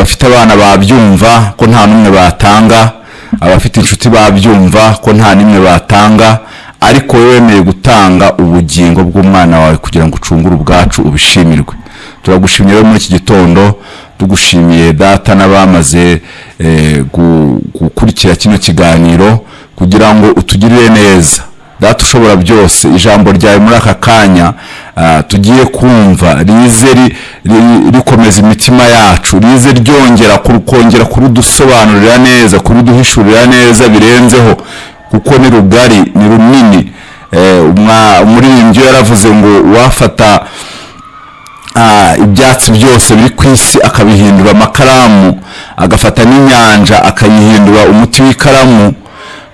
abafite abana babyumva ko nta numwe batanga, abafite inshuti babyumva ko nta nimwe batanga, ariko wemeye gutanga ubugingo bw'umwana wawe kugira ngo ucungure ubwacu ubishimirwe. Turagushimiye muri iki gitondo, tugushimiye data n'abamaze gukurikira kino kiganiro kugira ngo utugirire neza. Data ushobora byose, ijambo ryawe muri aka kanya tugiye kumva rize rikomeza imitima yacu, rize ryongera kongera kurudusobanurira neza, kuruduhishurira neza birenzeho, kuko ni rugari, ni runini. Umuririmbyi yaravuze ngo wafata ibyatsi byose biri ku isi akabihindura amakaramu, agafata n'inyanja akayihindura umuti w'ikaramu,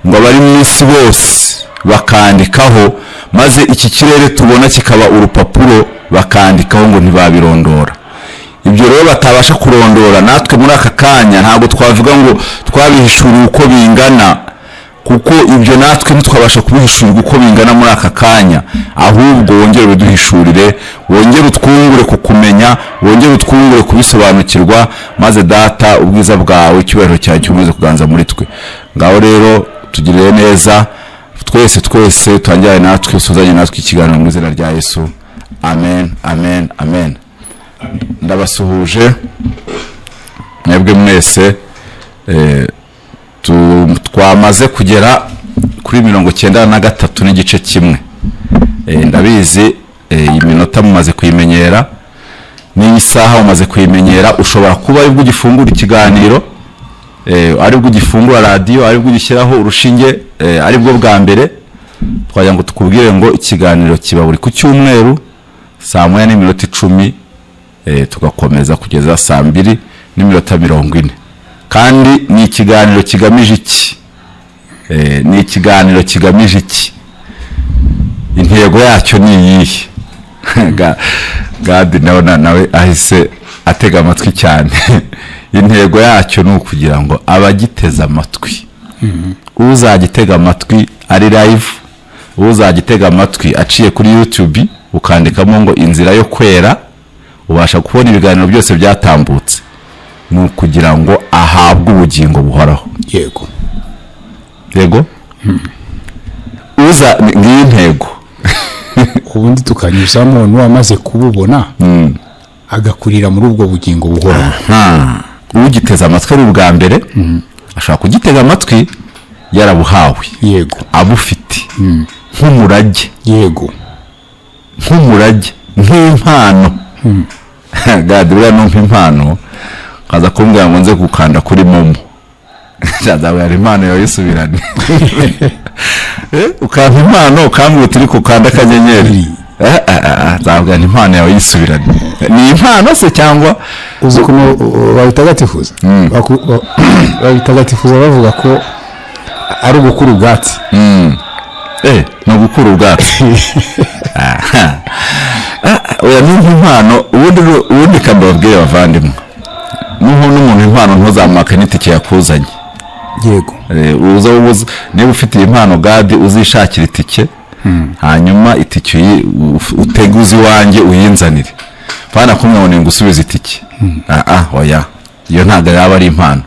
ngo abari mu isi bose bakandikaho, maze iki kirere tubona kikaba urupapuro bakandikaho ngo ntibabirondora. Ibyo rero batabasha kurondora, natwe muri aka kanya ntabwo twavuga ngo twabihishuriye uko bingana, kuko ibyo natwe ntitwabasha kubihishurira uko bingana muri aka kanya, ahubwo wongere ubiduhishurire, wongere utwungure kukumenya, wongere utwungure kubisobanukirwa, maze data ubwiza bwawe icyubahiro cyawe cyumeze kuganza muri twe. Ngaho rero tugirire neza, twese twangirane natwe, usuzanye natwe ikiganiro mu izina rya Yesu. Amen, amen, amen. Ndabasuhuje mwebwe mwese. Twamaze kugera kuri 93 n'igice kimwe. Ndabizi iyi minota mumaze kuyimenyera, n'iyi saha mumaze kuyimenyera. Ushobora kuba ari bwo gifungura ikiganiro, ari bwo gifungura radio, ari bwo gishyiraho urushinge, ari bwo bwa mbere. Twagira ngo tukubwire ngo ikiganiro kiba buri ku cyumweru saa 9:10, tugakomeza kugeza saa 2:40. Kandi ni ikiganiro kigamije iki? Ni ikiganiro kigamije iki? Intego yacyo ni iyihe? Gadi nawe ahise atega amatwi cyane. Intego yacyo ni ukugira ngo abagiteza amatwi, uzagitega amatwi ari live, uzagitega amatwi aciye kuri YouTube ukandikamo ngo inzira yo kwera, ubasha kubona ibiganiro byose byatambutse, ni ukugira ngo ahabwe ubugingo buhoraho. Yego uza ngiyi ntego. Ubundi tukanyuzamo n'uwamaze kububona agakurira muri ubwo bugingo buhoraho. Ugiteza amatwi ari ubwa mbere ashaka kugitega amatwi yarabuhawe, yego, abufite nk'umurage, yego, nk'umurage, nk'impano. Gadi buriya numva impano kaza kumbwira ngo nze gukanda kuri momo, cyadawe ari impano yawe yisubirane. Ukampa impano ukambwira turi kukanda akanyenyeri, zabwa ni impano yawe yisubirane. Ni impano se cyangwa uzi ko babitagatifuza? Babitagatifuza bavuga ko ari ugukura ubwatsi. No gukura ubwatsi. Oya ni impano. Ubundi kambabwiye bavandimwe, n'umuntu impano ntuzamwaka n'itike yakuzanye. Yego. Uza niba ufite impano Gadi uzishakira itike, hanyuma itike uteguze iwanjye uyinzanire. Fana kumwe ngo usubize itike. Oya, iyo ntago yaba ari impano.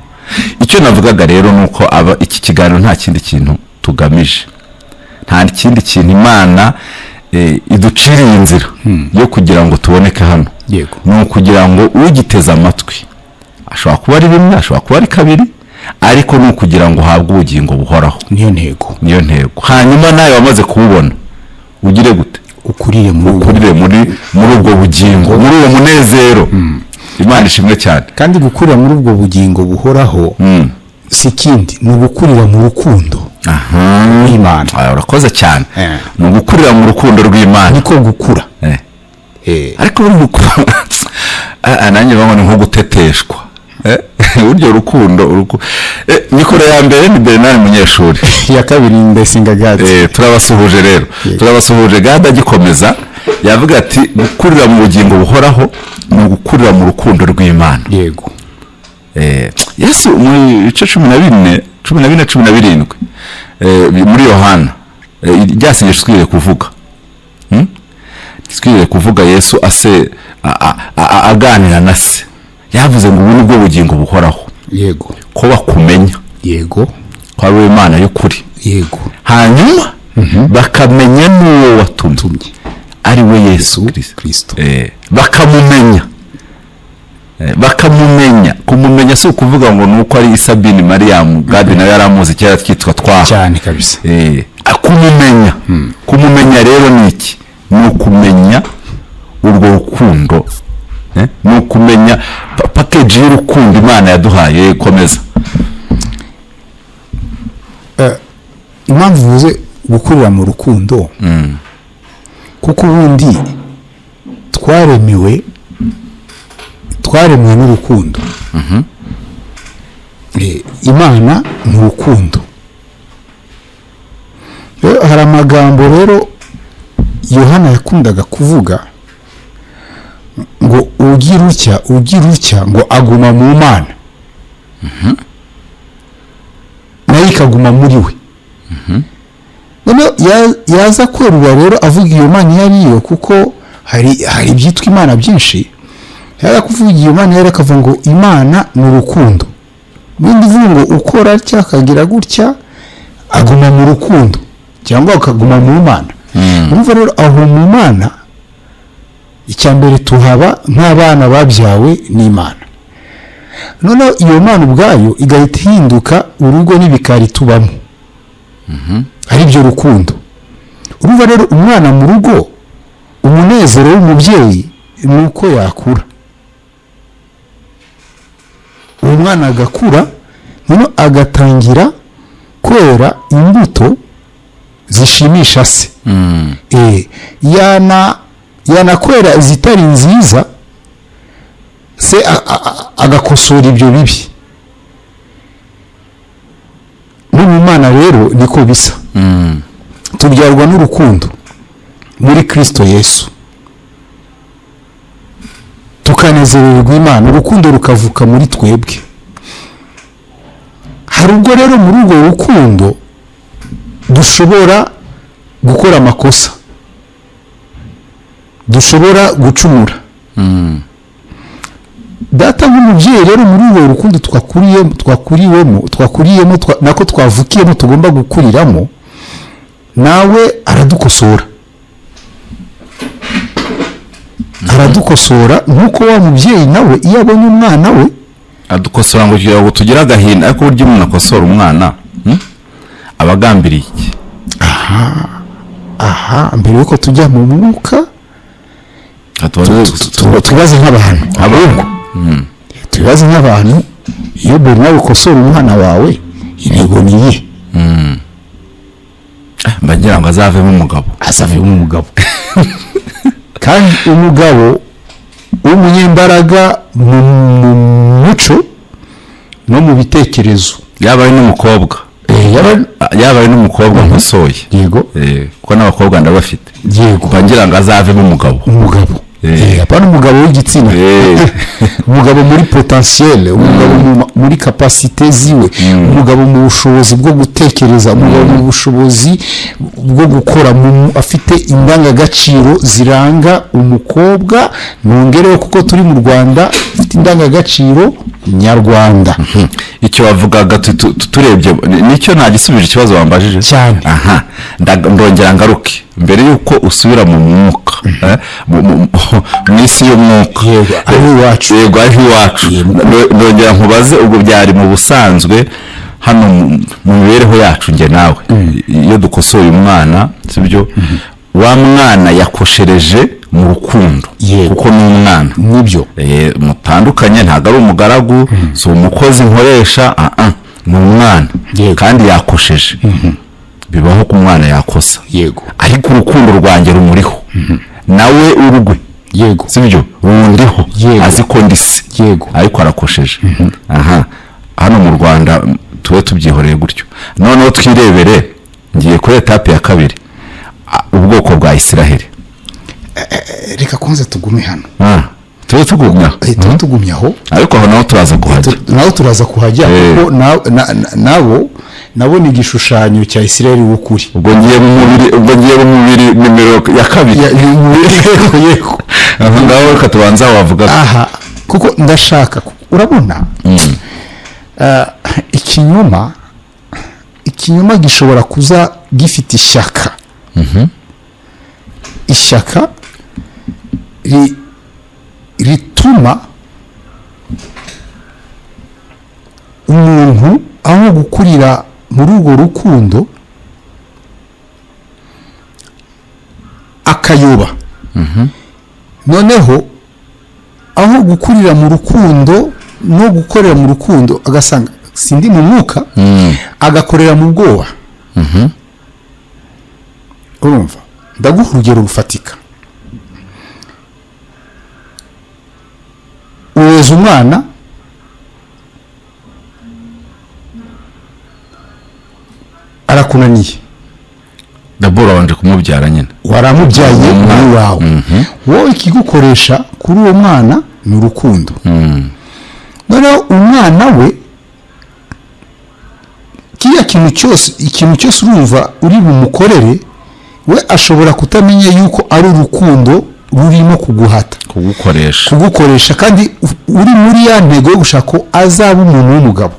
Icyo navugaga rero nuko iki kiganiro nta kindi kintu tugamije, nta kindi kintu Imana iduciriye inzira yo kugira ngo tuboneke hano. Yego. Ni ukugira ngo ugiteza amatwi, ashobora kuba ari rimwe, ashobora kuba ari kabiri, ariko ni ukugira ngo uhabwe ubugingo buhoraho. Niyo ntego. Hanyuma nawe wamaze kububona ugire gute? Ukurire muri ubwo bugingo, muri uwo munezero. Imana ishimwe cyane. Kandi gukurira muri ubwo bugingo buhoraho si kindi, ni ugukurira mu rukundo rw'Imana. Urakoze cyane. Ni ugukurira mu rukundo rw'Imana. Niko gukura. Ariko nanjye bamwe nko guteteshwa. Uryo rukundo Nikora ya mbere ni Bernard Munyeshuri, ya kabiri Ndayisenga Gadi. Turabasuhuje rero. Turabasuhuje. Gadi agikomeza yavuga ati gukurira mu bugingo buhoraho ni ugukurira mu rukundo rw'Imana. Yego. Yesu mu bice 12:17 muri Yohana ryasengesho twiriye kuvuga Yesu aganira na se, yavuze ngo ubu nibwo bugingo buhoraho, yego, ko bakumenya, yego, ko ari Imana y'ukuri, yego, hanyuma bakamenya n'uwo watumye ari we Yesu Kristo. Bakamumenya, bakamumenya. Kumumenya si ukuvuga ngo nuko ari Isabini Mariyamu, Gadi nawe yaramuzi kera twitwa Twaha cyane kabisa. Kumumenya, kumumenya rero ni iki? Ni ukumenya urwo rukundo, ni ukumenya package y'urukundo Imana yaduhaye. Komeza. Impamvu uvuze gukurira mu rukundo, kuko ubundi twaremwe n'urukundo. Imana ni urukundo. Hari amagambo rero Yohana yakundaga kuvuga ngo ugira utya ngo aguma mu Mana, nayo ikaguma muri we. Yaza kwerura rero avuga iyo Mana iyo ariyo, kuko hari ibyitwa Imana byinshi. Yari kuvuga iyo Mana yari akavuga ngo Imana ni urukundo. Bindi vuga ngo ukora atya akagira gutya aguma mu rukundo cyangwa akaguma mu Mana. Urumva rero aho mu Mana icyambere tuhaba nk'abana babyawe n'Imana. Noneho iyo Mana ubwayo igahita ihinduka urugo n'ibikari tubamo, ari byo rukundo. Urumva rero umwana mu rugo, umunezero w'umubyeyi ni uko yakura. Uwo mwana agakura, noneho agatangira kwera imbuto zishimisha se. Yanakwera zitari nziza, se agakosora ibyo bibi. Mu Mana rero niko bisa. Tubyarwa n'urukundo muri Kristo Yesu, tukanezererwa Imana, urukundo rukavuka muri twebwe. Hari ubwo rero muri urwo rukundo dushobora gukora amakosa, dushobora gucumura. Data nk'umubyeyi rero muri urwo rukundo twakuriyemo nako twavukiyemo tugomba gukuriramo, nawe aradukosora. Aradukosora nk'uko wa mubyeyi nawe iyo abonye umwana we adukosora ngo kugira ngo tugire agahinda. Ariko burya umuntu akosora umwana abagambiriye iki? Mbere yuko tujya mu mwuka tubaze nk'abantu, ahubwo tubaze nk'abantu. Iyo buri nawe ukosora umwana wawe, intego ni iyihe? Mbagira ngo azavemo umugabo. Azavemo umugabo. Kandi umugabo w'umunyembaraga mu muco no mu bitekerezo. Yaba ari n'umukobwa, yaba ari n'umukobwa nkosoye. Yego. Kuko n'abakobwa ndabafite. Yego. Mbagira ngo azavemo umugabo. Apana umugabo w'igitsina. Umugabo muri potentiel, umugabo muri capacité ziwe, umugabo mu bushobozi bwo gutekereza, umugabo mu bushobozi bwo gukora, afite indangagaciro ziranga umukobwa. Nongereho kuko turi mu Rwanda, afite indangagaciro nyarwanda. Icyo wavugaga turebye nicyo nta gisubije ikibazo wambajije cyane. Ndongera ngaruke mbere yuko usubira mu mwuka, mu isi y'umwuka. Yego, ari iwacu. Ndongera nkubaze, ubwo byari mu busanzwe hano mu mibereho yacu nge nawe, iyo dukosoye umwana, sibyo? Wa mwana yakoshereje mu rukundo, kuko ni umwana. Nibyo mutandukanye, ntabwo ari umugaragu, si umukozi nkoresha, ni umwana kandi yakosheje. Bibaho ko umwana yakosa, yego, ariko urukundo rwanjye rumuriho, nawe urugwe, yego, sibyo, rundiho, azi ko ndise, yego, ariko arakosheje. Hano mu Rwanda tube tubyihoreye gutyo. Noneho twirebere, ngiye kuri etape ya kabiri, ubwoko bwa Isiraheli. Reka kwanza tugume hano. Tube tugumya aho, ariko aho naho turaza kuhajya. Kuko nabo ni igishushanyo cya Isiraheli w'ukuri. Ubwo ngiye mu mubiri nimero ya kabiri. Yego. Ngaho reka tubanza wavuga. kuko ndashaka urabona ikinyoma gishobora kuza gifite ishyaka ishyaka rituma umuntu aho gukurira muri urwo rukundo akayoba noneho aho gukurira mu rukundo no gukorera mu rukundo agasanga sindi mu mwuka agakorera mu bwoba urumva ndaguha urugero rufatika ureza umwana arakunaniye dabura wanje kumubyara nyine waramubyaye muri wawe wowe ikigukoresha kuri uwo mwana ni urukundo noneho umwana we kiriya ikintu cyose urumva uri bumukorere we ashobora kutamenya yuko ari urukundo rurimo kuguhata kugukoresha kandi uri muri ya ntego yo gushaka ko azaba umuntu w'umugabo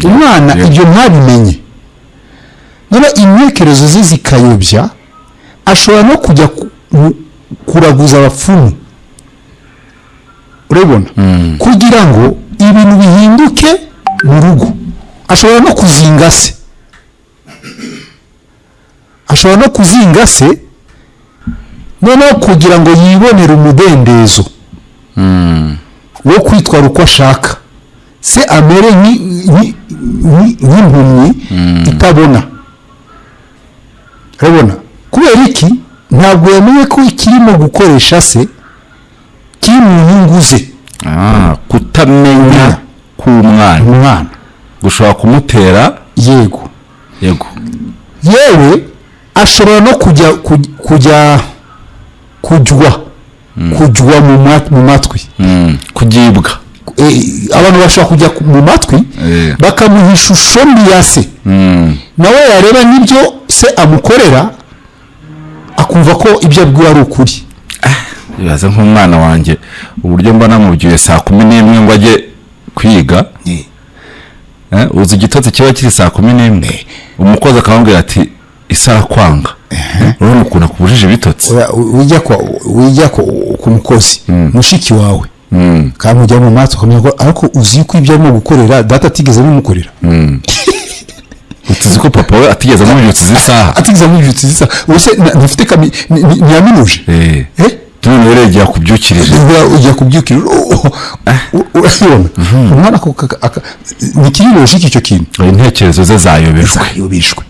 umwana ibyo ntabimenye none intekerezo ze zikayobya ashobora no kujya kuraguza abapfumu urabona kugira ngo ibintu bihinduke mu rugo ashobora no kuzinga se noneho kugira ngo yibonere umudendezo wo kwitwara uko ashaka se amere nk'impumyi itabona urabona kubera iki ntabwo yamenye ko ikirimo gukoresha se kiri mu nyungu ze kutamenya k'umwana gushobora kumutera yego yewe ashobora no kujya mu matwi kugibwa abantu bashobora kujya mu matwi bakamuha ishusho mbi ya se nawe yareba n'ibyo se amukorera akumva ko ibyo abwira ari ukuri bibaze nk'umwana wanjye uburyo mba namubyuye 11:00 ngo ajye kwiga uzi igitotsi kiba kiri 11:00 umukozi akamubwira ati isara kwanga urabona ukuntu akubujije ibitotsi wijya ku mukozi mushiki wawe kandi ujya mu matwi ukamenya ko ariko uzi ko ibyo arimo gukorera data atigeze bimukorera utuzi ko papa we atigeze amubyutsa isaha ubuse ntafite ntiyaminuje none rero ujya kubyukirije urabona umwana ni kiri logike icyo kintu intekerezo ze zayobejwe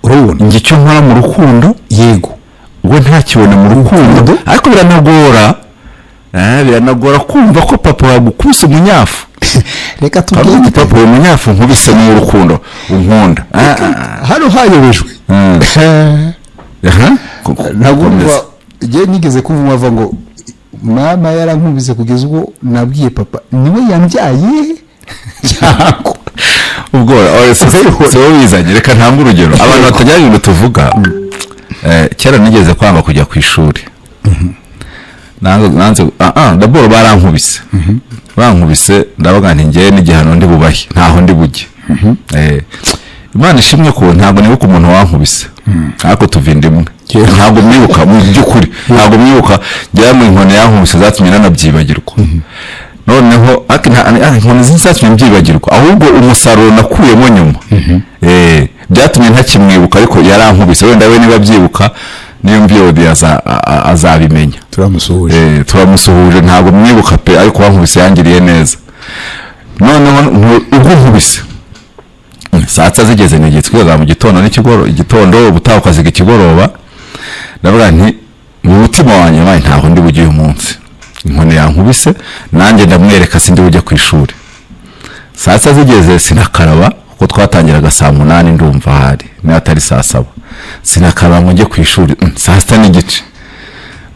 urabona njye icyo nkora mu rukundo yego we ntakibone mu rukundo ariko biranagora kumva ko papa wagukubise umunyafu reka tubwire papa uwo munyafu nkubise mu rukundo unkunda hano hayobejwe ntabwo njye nigeze kumva bava ngo mama yarankubise kugeza ubwo nabwiye papa niwe yambyaye cyangwa ubwo wowe wizanye reka ntange urugero abantu batajyanye ibintu tuvuga kera nigeze kwanga kujya ku ishuri daboro barankubise ndavuga nti ngewe n'igihano ndi bubahe ntaho ndi bujye Imana ishimwe ko ntabwo nibuka umuntu wankubise ariko tuvinda imwe ntabwo mwibuka mu by'ukuri ntabwo mwibuka njya mu inkoni yankubise zatumye nanabyibagirwa noneho inkoni zatumye mbyibagirwa ahubwo umusaruro nakuyemo nyuma byatumye ntakimwibuka ariko yarankubise wenda we niba byibuka niyo mbyodi azabimenya turamusuhuje ntabwo mwibuka pe ariko wankubise yangiriye neza noneho ubwo nkubise saa sita zigeze n'igihe twiga mu gitondo ubutaha ukaziga ikigoroba ndavuga nti mu mutima wanjye ntaho ndi bujye uyu munsi inkoni yankubise nanjye ndamwereka sindi bujye ku ishuri saa sita zigeze sinakaraba kuko twatangiraga saa 8 ndumva hari niyo atari saa 7 sinakaraba ngo njye ku ishuri saa sita n'igice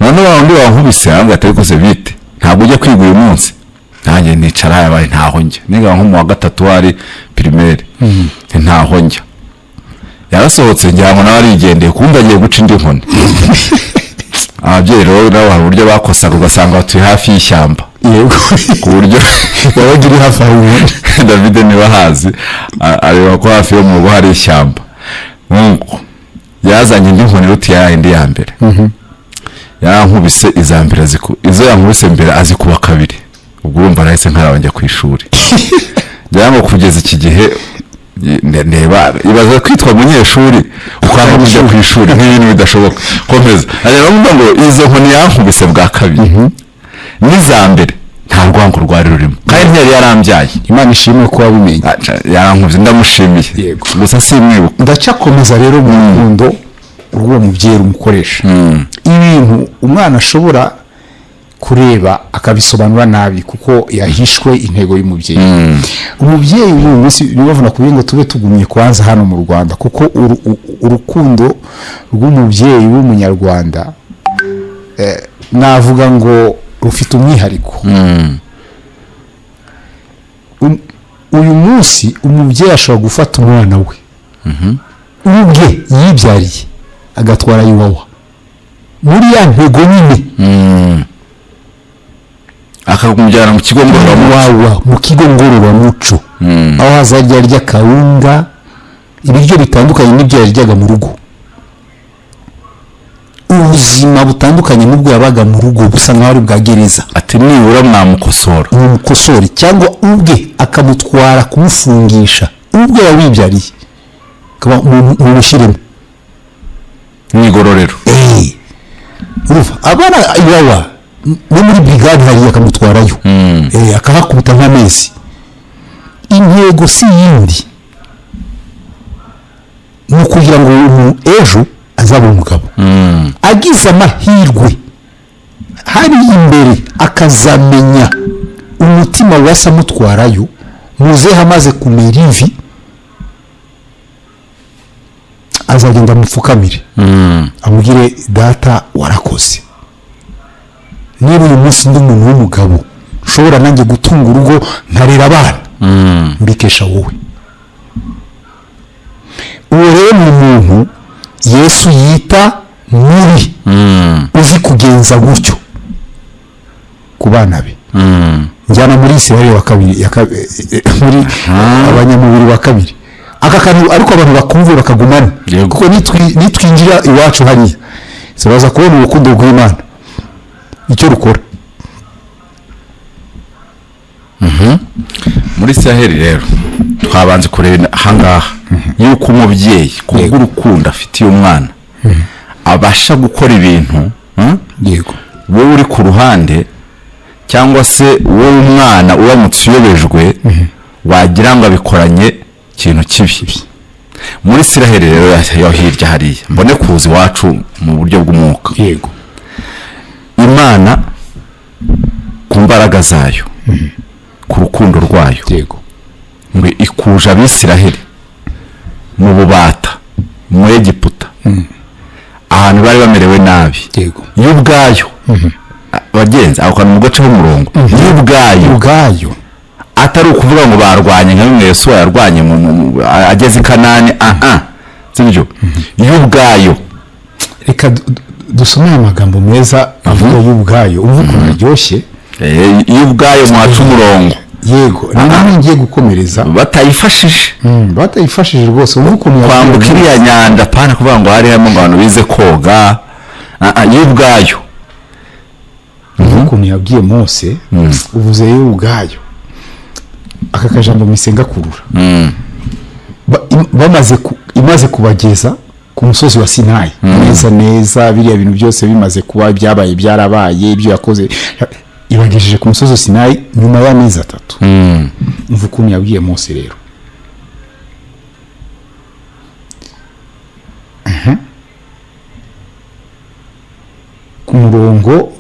none wundi wankubise arambwira ati ariko se bite ntabwo ujya kwiga uyu munsi nanjye nicara yabaye ntaho njya niga nko mu wa 3 wari primaire ntaho njya yarasohotse njya ngo nawe arigendeye kumva agiye guca indi nkoni ababyeyi rero nabo hari uburyo bakosaga ugasanga batuye hafi y'ishyamba, yego ku buryo yabaga iri hafi aho ubundi. David niba hazi areba ko hafi yo mu rugo hari ishyamba, nuko yazanye indi nkoni iruta ya yindi ya mbere, yarankubise iza mbere izo yankubise mbere azikuba kabiri, ubwo urumva nahise nkarabanje ku ishuri. Njya ngo kugeza iki gihe ndeba ibaza kwitwa umunyeshuri ukanga kujya ku ishuri nk'ibintu bidashoboka. Komeza hanyuma mvuga ngo izo nkoni yankubise bwa kabiri n'iza mbere nta rwango rwari rurimo, kandi ntiyari yarambyaye. Imana ishimwe ko wabimenye. Yarankubise, ndamushimiye gusa simwibuka. Ndacakomeza rero mu rukundo rw'uwo mubyeyi rumukoresha ibintu umwana ashobora kureba akabisobanura nabi kuko yahishwe intego y'umubyeyi. Umubyeyi uyu munsi bibavuna kugira ngo tube tugumye kwanza hano mu Rwanda, kuko urukundo rw'umubyeyi w'umunyarwanda navuga ngo rufite umwihariko. Uyu munsi umubyeyi ashobora gufata umwana we ubwe yibyariye agatwara Iwawa muri ya ntego nyine, akamujyana mu kigo ngororamuco, mu kigo ngororamuco aho hazajya arya kawunga, ibiryo bitandukanye n'ibyo yaryaga mu rugo, ubuzima butandukanye n'ubwo yabaga mu rugo busa nk'aho ari bwa gereza. Ati nibura mwamukosora cyangwa ubwe akamutwara kumufungisha ubwe yawibyariye mu bushyiremo mu igororero. Abana Iwawa no muri brigade hariya akamutwarayo akahakubita nk'amezi. Intego si yindi ni ukugira ngo ejo azaba umugabo agize amahirwe hari imbere akazamenya umutima wasa amutwarayo, muzehe amaze kumera imvi azagenda amupfukamire amubwire data warakoze, niba uyu munsi ndi umuntu w'umugabo ushobora nanjye gutunga urugo nkarera abana mbikesha wowe. Uwo rero ni umuntu Yesu yita mubi uzi kugenza gutyo ku bana be. Njyana muri Isirayeli wa kabiri muri abanyamubiri wa kabiri aka kantu ariko abantu bakumva bakagumana, kuko nitwinjira iwacu hariya zibaza kubona urukundo rw'Imana icyo rukora. Muri Isirayeli rero twabanze kureba ahangaha yuko umubyeyi kubw'urukundo afitiye umwana abasha gukora ibintu yego wowe uri ku ruhande cyangwa se wowe umwana uramutse uyobejwe wagira ngo abikoranye ikintu kibi. Muri Isirayeli rero yo hirya hariya mbone kuza iwacu mu buryo bw'umwuka, yego Imana ku mbaraga zayo ku rukundo rwayo yego ngo ikuje Abisirayeli mu bubata mu Egiputa ahantu bari bamerewe nabi, yego y'ubwayo bagenzi aho kantu mugace h'umurongo y'ubwayo atari ukuvuga ngo barwanye nka bimwe Yesu yarwanye ageze i Kanani sibyo, y'ubwayo. Reka dusome amagambo meza avuga y'ubwayo uvuga aryoshye, y'ubwayo mwacu umurongo, yego nani ngiye gukomereza batayifashije rwose ukuntu kwambuka iriya nyanja pana kuvuga ngo hari harimo abantu bize koga, y'ubwayo ukuntu yabwiye Mose uvuze y'ubwayo aka kajambo misenga kurura imaze kubageza ku musozi wa Sinayi neza biriya bintu byose bimaze kuba byabaye byarabaye ibyo yakoze, ibagejeje ku musozi wa Sinayi nyuma y'amezi 3. Umva ukuntu yabwiye Mose rero ku murongo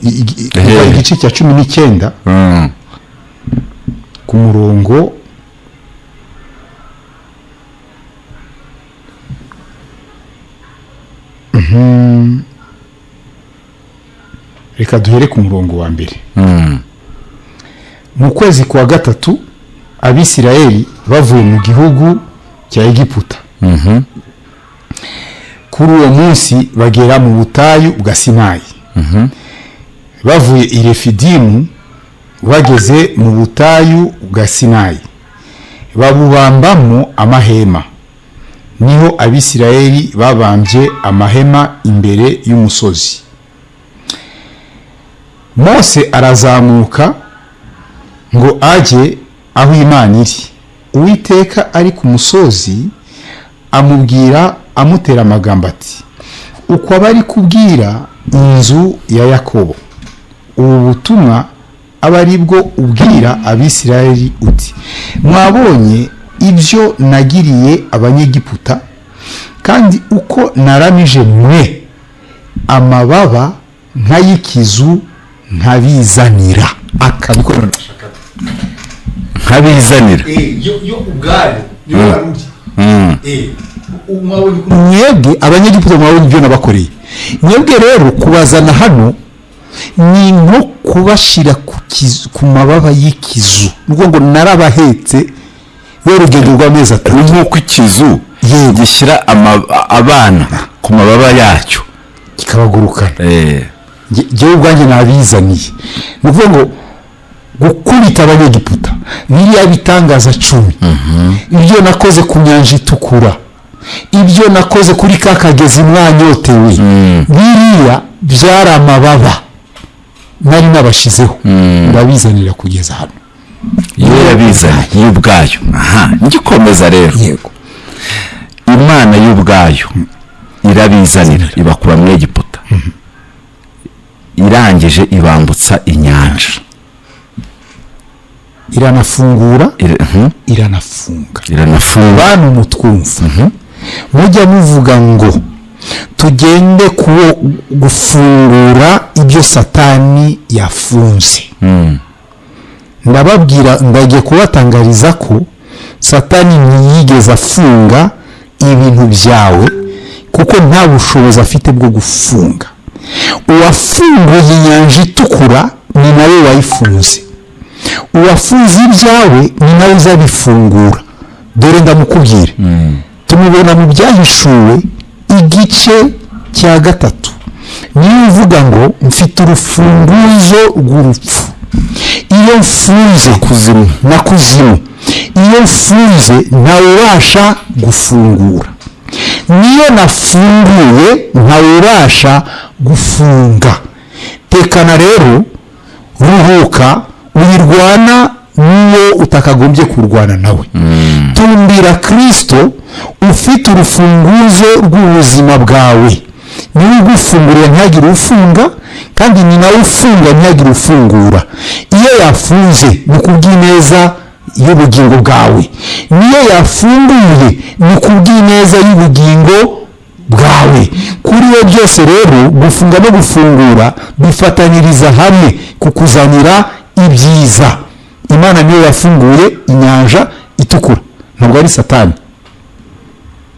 igice cya 19 ku murongo reka duhere ku murongo wa mbere. Mu kwezi kwa 3 Abisirayeli bavuye mu gihugu cya Egiputa. Kuri uwo munsi bagera mu butayu bwa Sinayi. bavuye i Refidimu bageze mu butayu bwa Sinayi babubambamo amahema, niho Abisirayeli babambye amahema imbere y'umusozi. Mose arazamuka ngo ajye aho Imana iri. Uwiteka ari ku musozi amubwira amutera amagambo ati, uko abari kubwira inzu ya Yakobo ubu butumwa aba ari bwo ubwira Abisirayeli uti, mwabonye ibyo nagiriye Abanyegiputa, kandi uko naramije mwe amababa nk'ay'ikizu nkabizanira. Akabikora nkabizanira yo ubwayo mwebwe Abanyegiputa mwabonye ibyo nabakoreye, mwebwe rero kubazana hano ni nko kubashira ku mababa y'ikizu, nubwo ngo narabahetse y'urugendo rw'amezi 3. nk'uko ikizu gishyira abana ku mababa yacyo kikabagurukana. Jyewe ubwanjye nabizaniye, ni ukuvuga ngo gukubita Abanyegiputa biriya bitangaza 10, ibyo nakoze ku nyanja itukura, ibyo nakoze kuri ka kagezi mwanyotewe, biriya byari amababa nari nabashizeho, ndabizanira kugeza hano. iyo yabizaniye y'ubwayo. Ngikomeza rero, yego, Imana y'ubwayo irabizanira ibakura mu Egiputa, irangije ibambutsa inyanja, iranafungura, iranafunga. Bantu mutwumva, mujya muvuga ngo tugende gufungura ibyo Satani yafunze. Ndababwira, ndagiye kubatangariza ko Satani ntiyigeze afunga ibintu byawe, kuko nta bushobozi afite bwo gufunga. Uwafunguye inyanja itukura ni nawe wayifunze, uwafunze ibyawe ni nawe uzabifungura. Dore ndamukubwira, tumubona mu Byahishuwe igice cya 3, niyo uvuga ngo mfite urufunguzo rw'urupfu. Iyo mfunze kuzimu na kuzimu, iyo mfunze ntawubasha gufungura, niyo nafunguye ntawubasha gufunga. Tekana rero, ruhuka, uyirwana niyo utakagombye kurwana nawe. Tumbira Kristo ufite urufunguzo rw'ubuzima bwawe, niwe ugufungurira ntihagire ufunga, kandi ni nawe ufunga ntihagire ufungura. Iyo yafunze ni kubw'ineza y'ubugingo bwawe, niyo yafunguye ni kubw'ineza y'ubugingo bwawe. Kuri we byose rero, gufunga no gufungura bifataniriza hamwe kukuzanira ibyiza. Imana niyo yafunguye inyanja itukura, ntabwo ari Satani.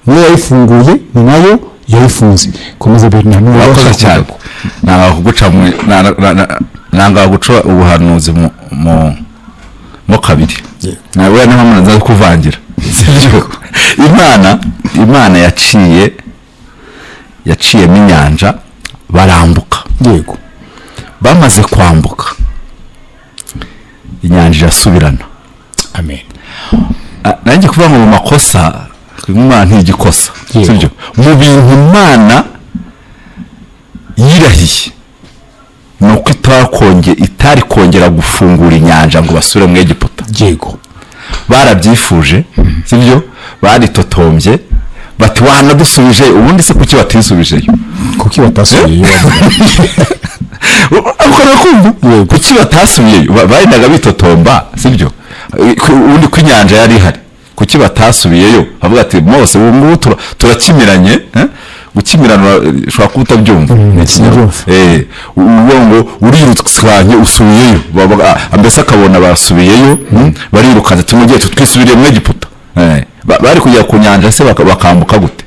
Niyo yayifunguye, ni nayo yayifunze. Komeza Bernard, wakoze cyane. Nanga guca ubuhanuzi mu kabiri. Nawe n'amana nzaza kuvangira. Imana yaciyemo inyanja barambuka. Yego. Bamaze kwambuka, inyanja irasubirana. Amen. Nanjye kuvuga ngo mu makosa, Imana ntigikosa, sibyo? Mu bintu Imana yirahiye nuko itari kongera gufungura inyanja ngo basure mu Egiputa. Yego. Barabyifuje, sibyo? Baritotombye bati wanadusubije, ubundi se kuki batisubijeyo? Kuki batasubiyeyo? Akora kumva kuki batasubiyeyo? Barendaga bitotomba, sibyo? Ubundi ko inyanja yari ihari, kuki batasubiyeyo? Avuga ati Mose, ubu turakimiranye, gukimirana ushobora kuba utabyumva. Ngo urirutswanye usubiyeyo, mbese akabona basubiyeyo, barirukanze tumugiye twisubiriye mu Egiputa. Bari kujya ku nyanja se bakambuka gute?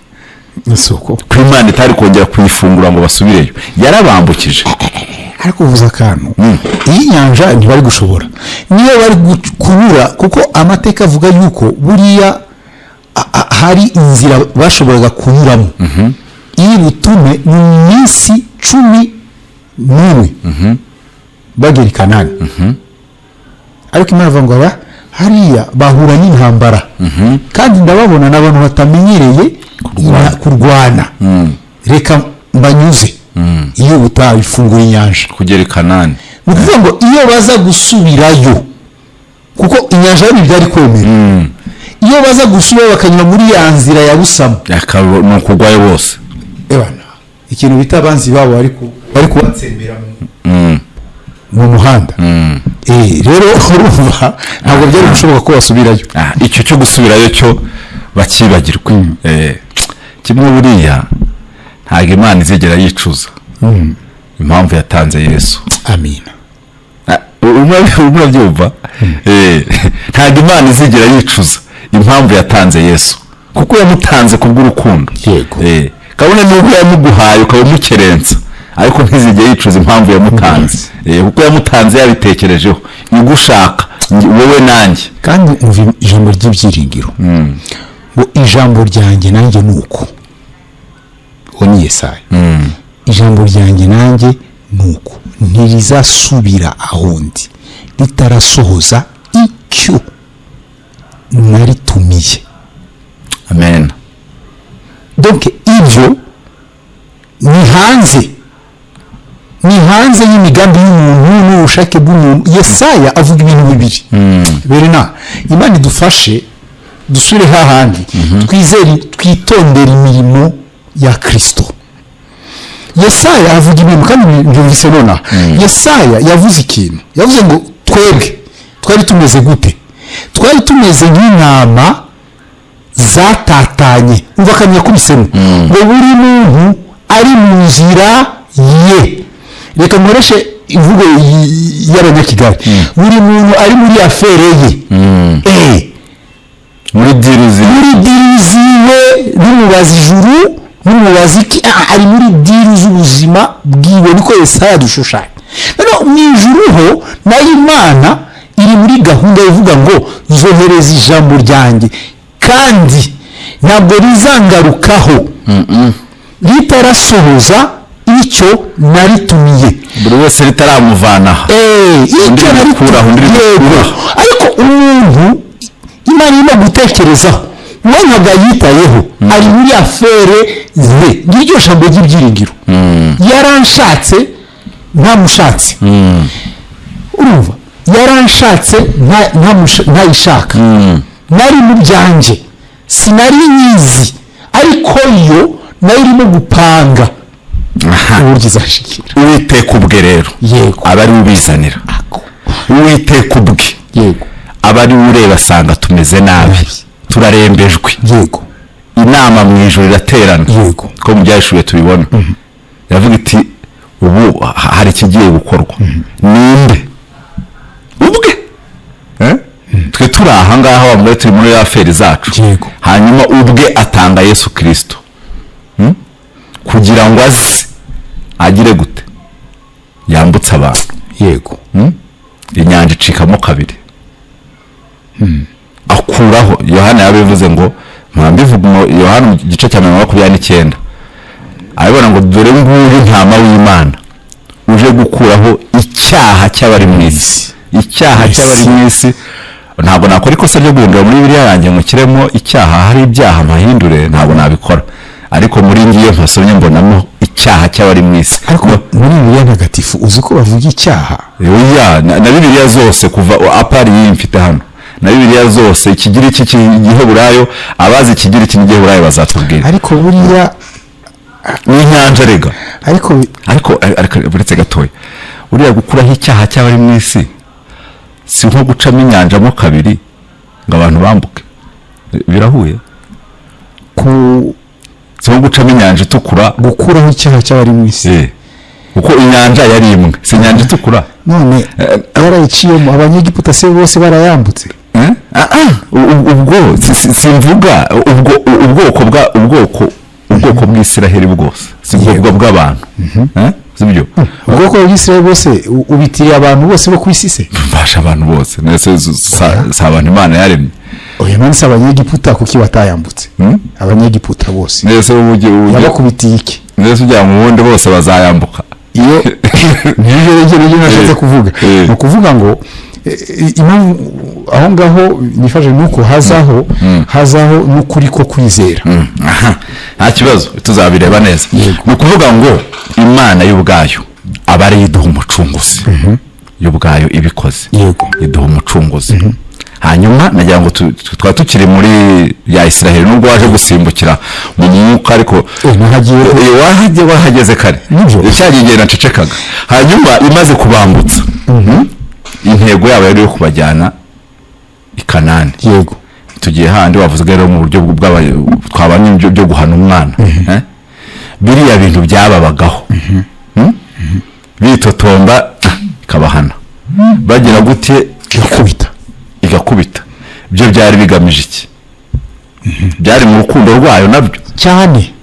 Isoko ko Imana itari kongera kuyifungura ngo basubireyo, yarabambukije. Ariko uvuza akantu, iyi nyanja ntibari gushobora, niyo bari kunyura, kuko amateka avuga yuko buriya hari inzira bashoboraga kunyuramo. Iyi butume mu minsi 10 n'umwe bagera i Kanani ariko Imana avuga ngo hariya bahura n'intambara kandi ndababona n'abantu batamenyereye kurwana reka mbanyuze iyo utabifungura inyanja kugera i Kanani. ni ukuvuga ngo iyo baza gusubirayo kuko inyanja yo ntibyari kwemera iyo baza gusubirayo bakanyura muri ya nzira ya Busamo ni ukugwayo bose ikintu bita abanzi babo bari kubatsembera mu muhanda. Rero urumva ntabwo byari gushoboka ko basubirayo. Icyo cyo gusubirayo cyo bakibagirwa. Kimwe buriya ntabwo Imana izigera yicuza impamvu yatanze Yesu. Amina. Urabyumva? Ntabwo Imana izigera yicuza impamvu yatanze Yesu kuko yamutanze kubw'urukundo. Yego. Kabone nubwo yamuguhaye ukaba umukerensa ariko ntizigera yicuza impamvu yamutanze. Kuko yamutanze yabitekerejeho igushaka wowe nanjye. Kandi ijambo ry'ibyiringiro ngo ijambo ryanjye nanjye nuko ni Yesaya. Ijambo ryanjye nanjye nuko ntirizasubira ahondi ritarasohoza icyo naritumiye. Amen. Donc ibyo ni hanze y'imigambi y'umuntu n'ubushake bw'umuntu. Yesaya avuga ibintu bibiri. Berena Imana idufashe dusure hahandi twitondera imirimo ya Kristo. Yesaya avuga ibintu kandi byumvise nona. Yesaya yavuze ikintu, yavuze ngo twebwe twari tumeze gute? Twari tumeze nk'intama zatatanye. Umva kamya kubisemo ngo buri muntu ari mu nzira ye. Reka nkoreshe ivugo y'Abanyakigali. Buri muntu ari muri afere ye. Muri diriziwe n'umubazi ijuru n'umubazi ari muri diri z'ubuzima bwiwe. Niko Yesaya dushushanya. Rero mu ijuru ho na Imana iri muri gahunda ivuga ngo nzohereza ijambo ryanjye kandi ntabwo rizangarukaho ritarasohoza icyo naritumiye. Buri wese ritaramuvanaho. Icyo narikuraho ariko umuntu Imana irimo gutekerezaho we ntabwo yitayeho ari muri afere ze. Ngiryo jambo ry'ibyiringiro. Yaranshatse ntamushatse. Urumva yaranshatse ntayishaka. Nari mu byanjye sinari nyizi ariko yo nayo irimo gupanga uburyo izashikira. Uwiteka ubwe rero aba ari ubizanira. Uwiteka ubwe aba ari ureba asanga tumeze nabi turarembejwe. Inama mu ijuru iraterana ko mu byashuye tubibona. Yavuga iti ubu hari ikigiye gukorwa. Ninde ubwe twe turi aha ngaha wambaye turi muri aferi zacu. Hanyuma ubwe atanga Yesu Kristo kugira ngo aze agire gute yambutse abantu. Inyanja icikamo kabiri. Akuraho Yohana yabivuze ngo mbivuga Yohana mu gice cya 29 arabona ngo dore nguyu ntama w'Imana uje gukuraho icyaha cy'abari mu isi. Icyaha cy'abari mu isi ntabwo nakora ikosa ryo guhindura muri Bibiliya yanjye ngo kiremo icyaha. Hari ibyaha mahindure ntabwo nabikora ariko muri ngiye mpasomye mbonamo icyaha cy'abari mu isi. Ariko muri Bibiliya ntagatifu uzi ko bavuga icyaha na Bibiliya zose kuva apari yimfite hano na Bibiliya zose ikigira iki cy'Igiheburayo abazi ikigira iki n'Igiheburayo bazatubwira. Ariko buriya n'inyanja rega ariko buretse gatoya uriya gukuraho icyaha cy'abari mu isi si nko gucamo inyanja mo kabiri ngo abantu bambuke. Birahuye si nko gucamo inyanja itukura gukuraho icyaha cy'abari mu isi. Kuko inyanja yari imwe si inyanja itukura. None yarayiciyemo Abanyegiputa se bose barayambutse. Ubwo simvuga ubwoko bw'Isiraheli bwose si ubwoko bw'abantu. Sibyo ubwoko bw'Isiraheli bose ubitiriye abantu bose bo ku isi se. Mfasha abantu bose nese abantu Imana yaremye. Oya none se Abanyegiputa kuki batayambutse? Abanyegiputa bose nese yabakubitiye iki? Nese ujya mu wundi bose bazayambuka. iyo niyo nashatse kuvuga ni ukuvuga ngo aho ngaho nifashe nuko hazaho n'ukuri ko kwizera. Nta kibazo tuzabireba neza. Ni ukuvuga ngo Imana y'ubwayo aba ari iduha umucunguzi, y'ubwayo ibikoze iduha umucunguzi. Hanyuma nagira ngo twaba tukiri muri ya Israel, nubwo waje gusimbukira mu mwuka ariko wahageze kare cyagiye nacecekaga. Hanyuma imaze kubambutsa, intego yabo yari yo kubajyana i Kanani. Tugiye handi wavuze rero mu buryo twabanye byo guhana umwana, biriya bintu byababagaho, bitotomba ikabahana, bagira gute igakubita. Byo byari bigamije iki? Byari mu rukundo rwayo nabyo cyane.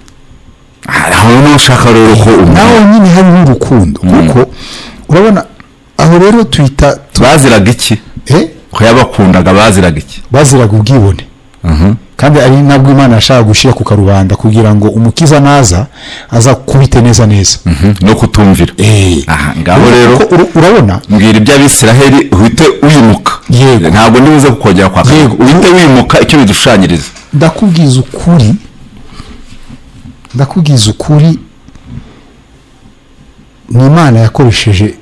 aho nushaka rero ko naho nyine hari n'urukundo, kuko urabona aho rero twita baziraga iki? Ko yabakundaga baziraga iki? Baziraga ubwibone. Kandi ari nabwo Imana yashaka gushira ku karubanda kugira ngo umukiza naza aza kubite neza no kutumvira. Ngaho rero urabona mbwira iby'Abisiraheli uhite uyimuka. Ntabwo ndibuze kukongera kwa kane, uhite wimuka icyo bidushushanyiriza. Ndakubwiza ukuri ni Imana yakoresheje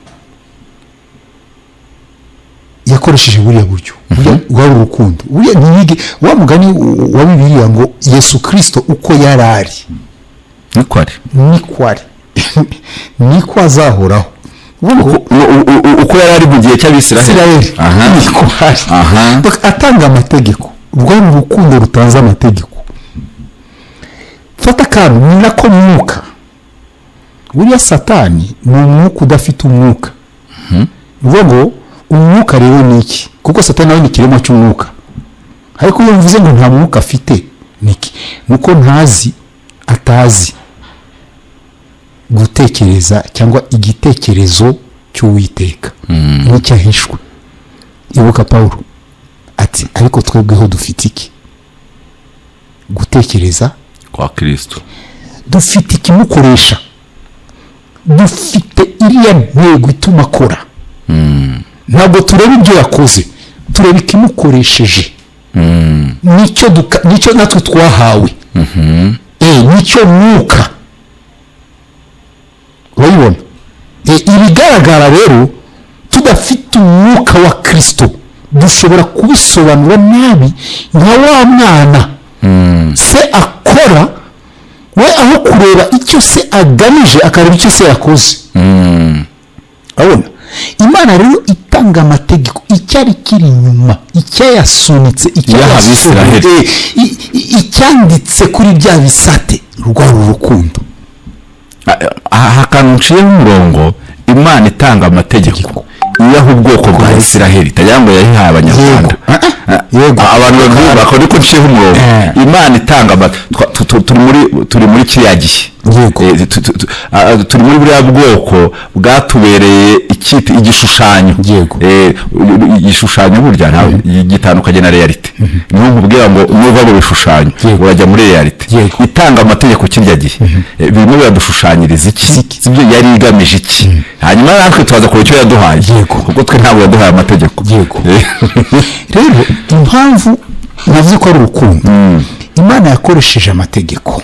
buriya buryo bwari urukundo. Buriya wa mugani wa Bibiliya ngo Yesu Kristo uko yarari niko azahoraho. Uko yarari mu gihe cy'Abisiraheli atanga amategeko. Rwari urukundo rutanze amategeko. Fata kandi ni nako mwuka. Buriya Satani ni umwuka udafite umwuka. Ngo umwuka rero ni iki? Kuko Satani nawe ni kiremwa cy'umwuka, ariko iyo mvuze ngo nta mwuka afite niki, nuko atazi gutekereza cyangwa igitekerezo cy'Uwiteka n'icyahishwe. Ibuka Pawulo ati ariko twebweho dufite iki? Gutekereza kwa Kristo. Dufite ikimukoresha, dufite iriya ntego ituma akora. Ntabwo tureba ibyo yakoze, tureba ikimukoresheje. Nicyo natwe twahawe. Nicyo mwuka. Urabibona? Ibigaragara rero tudafite umwuka wa Kristo dushobora kubisobanura nabi nka wa mwana se akora, we aho kureba icyo se agamije akareba icyo se yakoze. Urabona? Imana rero itanga amategeko, icyari kiri inyuma, icyayasunitse, icyanditse kuri bya bisate, rwari urukundo. Hakanuciyeho umurongo Imana itanga amategeko iyaho ubwoko bwa Isiraheli, itagira ngo yayihaye Abanyarwanda. Abantu bakora ko nciyeho umurongo. Imana itanga turi muri kiriya gihe, turi muri buriya bwoko bwatubereye igishushanyo. Igishushanyo burya gitandukanye na realite. Niho nkubwira ngo nuva mu bishushanyo urajya muri realite. Itanga amategeko kirya gihe birimo biradushushanyiriza iki? Sibyo yari igamije iki? Hanyuma natwe tubaza ko icyo yaduhaye, kuko twe ntabwo yaduhaye amategeko. Rero impamvu navuze ko ari urukundo, Imana yakoresheje amategeko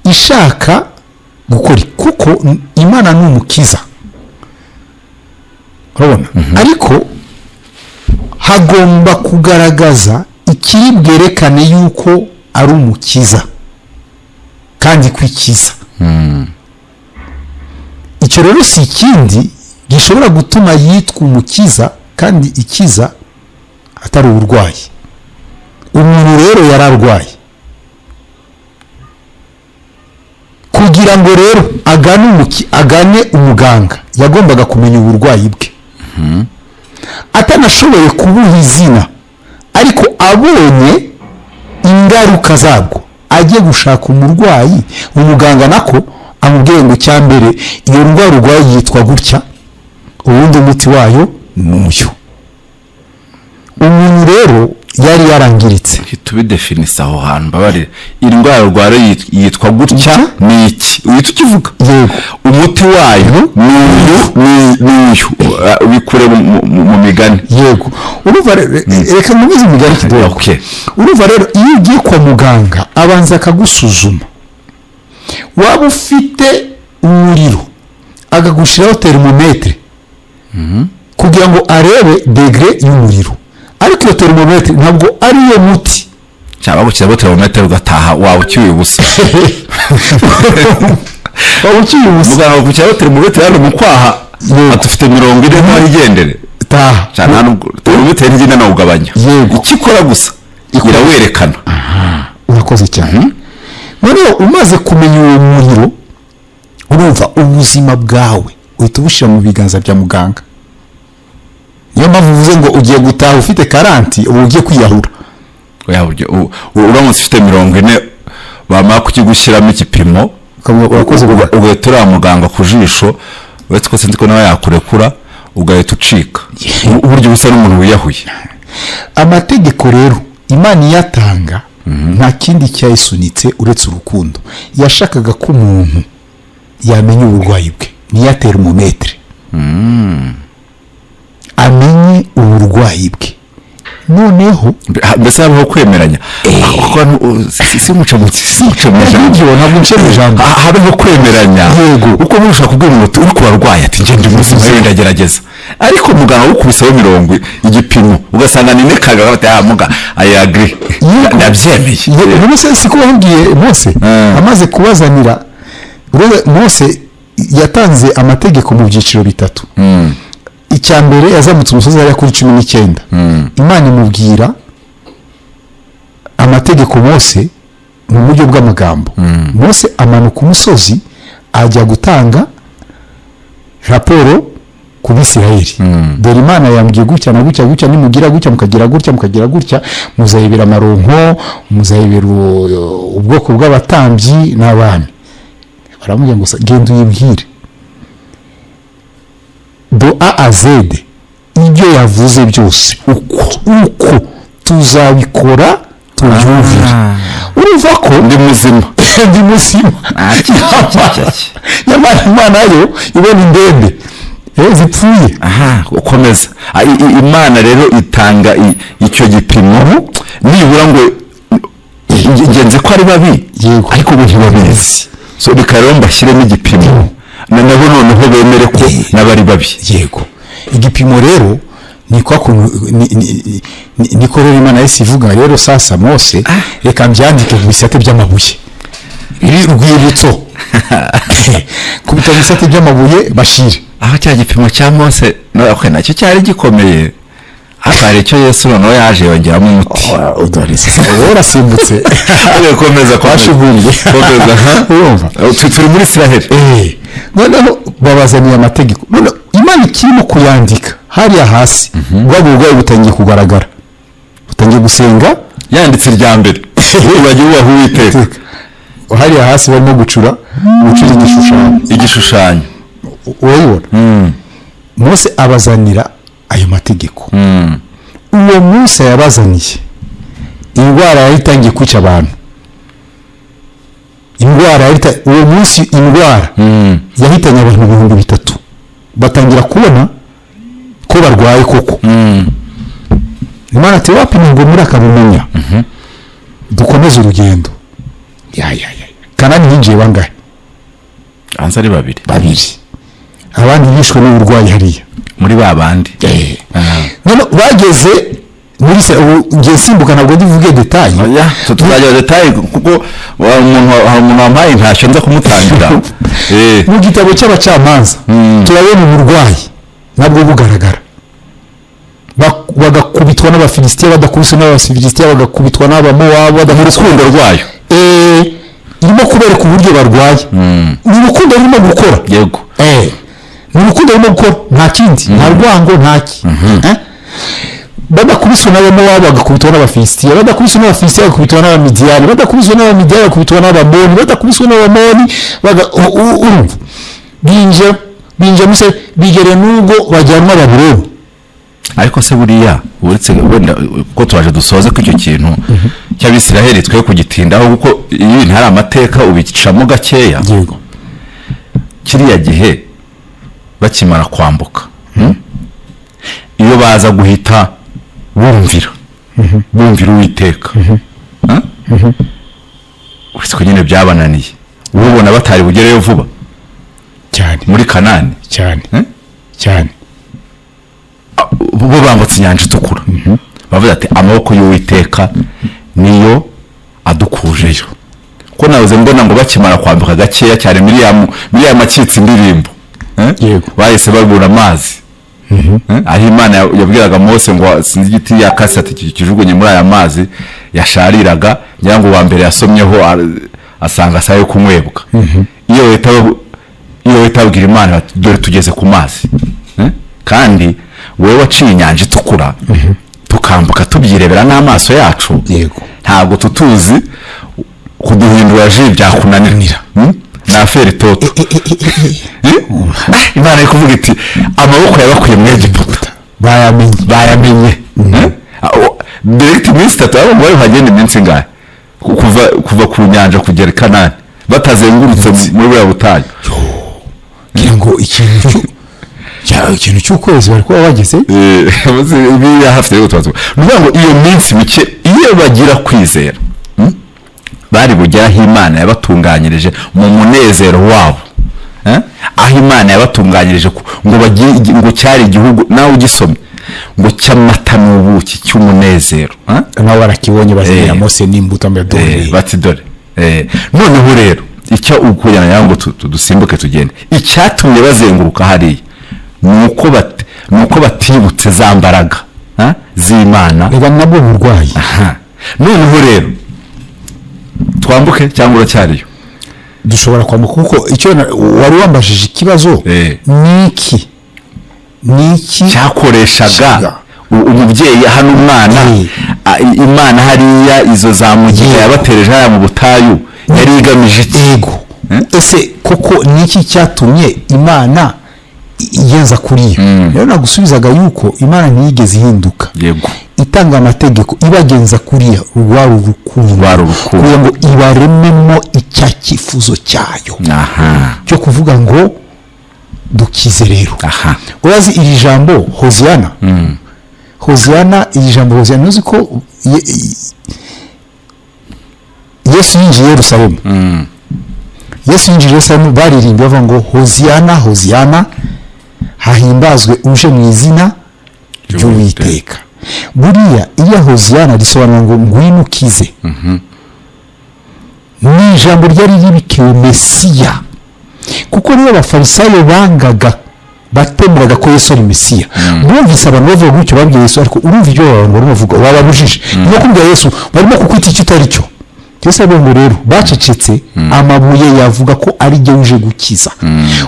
ishaka gukora, kuko Imana ni umukiza. Urabona? Ariko hagomba kugaragaza ikiri bwerekane yuko ari umukiza kandi kwikiza. Icyo rero si ikindi gishobora gutuma yitwa umukiza kandi ikiza atari uburwayi. Umuntu rero yararwaye, kugira ngo rero agane umuganga yagombaga kumenya uburwayi bwe. Atanashoboye kubuha izina, ariko abonye ingaruka zabwo, ajye gushaka umurwayi, umuganga nako amubwiye ngo cyambere iyo ndwara urwaye yitwa gutya, ubundi umuti wayo ni uyu. Umuntu rero yari yarangiritse, uhita ubidefinisa aho hantu mbabarire indwara urwara yitwa gutya ni iki uhita ukivuga yego umuti wayo ni uyu ubikure mu migani yego urumva reka mubizi imigani kidogo okay urumva rero iyo ugiye kwa muganga abanza akagusuzuma waba ufite umuriro akagushiraho termometre kugira ngo arebe degré y'umuriro ariko iyo termometre ntabwo ari yo muti cyangwa gushyiraho termometre ugataha wawe ucyuye ubusa muganga gushyiraho termometre hano mu kwaha atufite 40 ntaho igendere taha cyane termometre ntigenda na ugabanya ikikora gusa irawerekana urakoze cyane noneho umaze kumenya uwo muriro urumva ubuzima bwawe uhita ubushyira mu biganza bya muganga niyo mpamvu uvuze ngo ugiye gutaha ufite 40 ubu ugiye kwiyahura uramutse ufite 40 bamara kukigushyiramo igipimo urakoze ugahita uriya muganga ku jisho uretse ko sinzi ko nawe yakurekura ugahita ucika uburyo busa n'umuntu wiyahuye amategeko rero Imana iyatanga nta kindi cyayisunitse uretse urukundo yashakaga ko umuntu yamenya uburwayi bwe niya termometre amenye uburwayi bwe noneho mbese habaho kwemeranya si muce mu ijambo habaho kwemeranya uko mushaka kubwira umuntu uri kubarwayi ati ngende umusoma ndagerageza ariko muganga ukubisaho 40 igipimo ugasanga ni nekaga bati muga I agree ndabyemeye Mose siko wambwiye Mose amaze kubazanira Mose yatanze amategeko mu byiciro bitatu icya mbere yazamutse umusozi ari kuri 19 Imana imubwira amategeko Mose mu buryo bw'amagambo Mose amanuka umusozi ajya gutanga raporo ku Bisirayeli dore Imana yambwiye gutya na gutya nimugira gutya mukagira gutya muzayibera amaronko muzayibera ubwoko bw'abatambyi n'abami baramubwira ngo genda uyibwire do A a Z ibyo yavuze byose uko tuzabikora tubyumvire urumva ko ndi muzima Imana yo ibona indembe zipfuye ukomeza Imana rero itanga icyo gipimo nibura ngo ingenzi ko ari babi ariko ubu ntibabizi so reka rero mbashyiremo igipimo nabo noneho bemere ko n'abari babi yego igipimo rero niko rero Imana yose ivuga rero sasa Mose reka mbyandike mu bisate by'amabuye iri rwibutso kubita bisate by'amabuye bashire aho cya gipimo cya Mose nacyo cyari gikomeye akari cyo Yesu noneho yaje yongeramo umuti urasimbutse komeza kwashuguriye urumva turi muri Israel noneho babazaniye amategeko none Imana kirimo kuyandika hariya hasi bw'ubwo butangiye kugaragara butangiye gusenga yanditse irya mbere bagiye ubaho Uwiteka hariya hasi barimo gucura igishushanyo urabibona Mose abazanira ayo mategeko uwo Mose yabazaniye indwara yari itangiye kwica abantu uwo munsi indwara yahitanye abantu 3,000 batangira kubona ko barwaye koko Imana ati wapimwe ngo muri akabumenya dukomeze urugendo Kanani yinjiye bangahe ansari babiri abandi bishwe n'uburwayi hariya muri babandi none bageze muri se ngiye simbuka ntabwo ndivuge detail tuzajya detail kuko umuntu wambaye ntacyo nza kumutangira mu gitabo cy'abacamanza turabona uburwayi nabwo bugaragara bagakubitwa n'abafilisitiya badakubiswe n'abafilisitiya bagakubitwa n'abamowabu urukundo rwayo irimo kubereka uburyo barwaye ni urukundo rurimo gukora yego ni urukundo rurimo gukora nta kindi nta rwango ntaki badakubiswe n'abamowabu bagakubitwa n'abafilisitiya badakubiswe n'abafilisitiya bagakubitwa n'abamidiyani badakubiswe n'abamidiyani bagakubitwa n'abamoni badakubiswe n'abamoni urumva binje muse bigere n'ubwo bajyanwa Babuloni ariko se buriya uretse wenda ko turaje dusoze ko icyo kintu cy'Abisiraheli twe kugitindaho kuko iyi ntari amateka ubicamo gakeya. Yego. Kiriya gihe bakimara kwambuka iyo baza guhita bumvira Uwiteka uretse nyine byabananiye ubona batari bugereyo vuba cyane muri Kanani cyane bo bambutse inyanja itukura bavuze ati amaboko y'Uwiteka niyo adukujeyo ko nabuze mbona ngo bakimara kwambuka gakeya cyane Miriyamu akitse indirimbo bahise babura amazi aho Imana yabwiraga Mose ngo sinzi igiti yakase ati kijugunye muri aya mazi yashariraga ngira ngo wa mbere yasomyeho asanga sayo kumwebwa iyo witabwira Imana dore tugeze ku mazi kandi wewe waciye inyanja itukura tukambuka tubyirebera n'amaso yacu ntabwo tutuzi kuduhindura ji byakunanira na feri toto Imana ikuvuga iti amaboko yabakuye mu Egiputa bayamenye direct minsi 3 abo bari bagenda iminsi ngahe kuva ku nyanja kugera Kanani batazengurutse muri buriya butayu ngo ikintu cy'ukwezi bari kuba bageze ibi hafi yo twazo ngo iyo minsi mike iyo bagira kwizera bari bujyaho Imana yabatunganyirije mu munezero wabo aho Imana yabatunganyirije ngo bagiye ngo cyari igihugu nawe ugisomye ngo cyamata n'ubuki cy'umunezero nawe barakibonye bazira Mose n'imbuto mbedore bati dore noneho rero icyo ukujyana yango dusimbuke tugende icyatumye bazenguruka hariya nuko batibutse zambaraga z'Imana reba nabwo burwayi noneho rero twambuke cyangwa uracyariyo dushobora kwambuka kuko icyo wari wambajije ikibazo niki cyakoreshaga umubyeyi hano umwana Imana hariya izo zamugiye yabatereje haya mu butayu yari igamije ego ese koko niki cyatumye Imana igenza kuriya rero nagusubizaga yuko Imana ntiyigeze ihinduka yego itanga amategeko ibagenza kuriya rwari urukundo kugira ngo ibarememo icyakifuzo cyayo cyo kuvuga ngo dukize rero urazi iri jambo Hoziyana iri jambo Hoziyana uzi ko Yesu yinjiye Yerusalemu baririmbye bavuga ngo Hoziyana hahimbazwe uje mu izina ry'Uwiteka buriya iriya Hoziyana risobanura ngo ngwino ukize ni ijambo ryari ribikiwe Mesiya kuko niyo abafarisayo bangaga batemeraga ko Yesu ari Mesiya bumvise abantu bavuga gutyo babwiye Yesu ariko urumva ibyo abantu barimo bavuga wababujije niyo kubwira Yesu barimo kukwita icyo utari cyo Yesu abongo rero bacecetse amabuye yavuga ko ari jye uje gukiza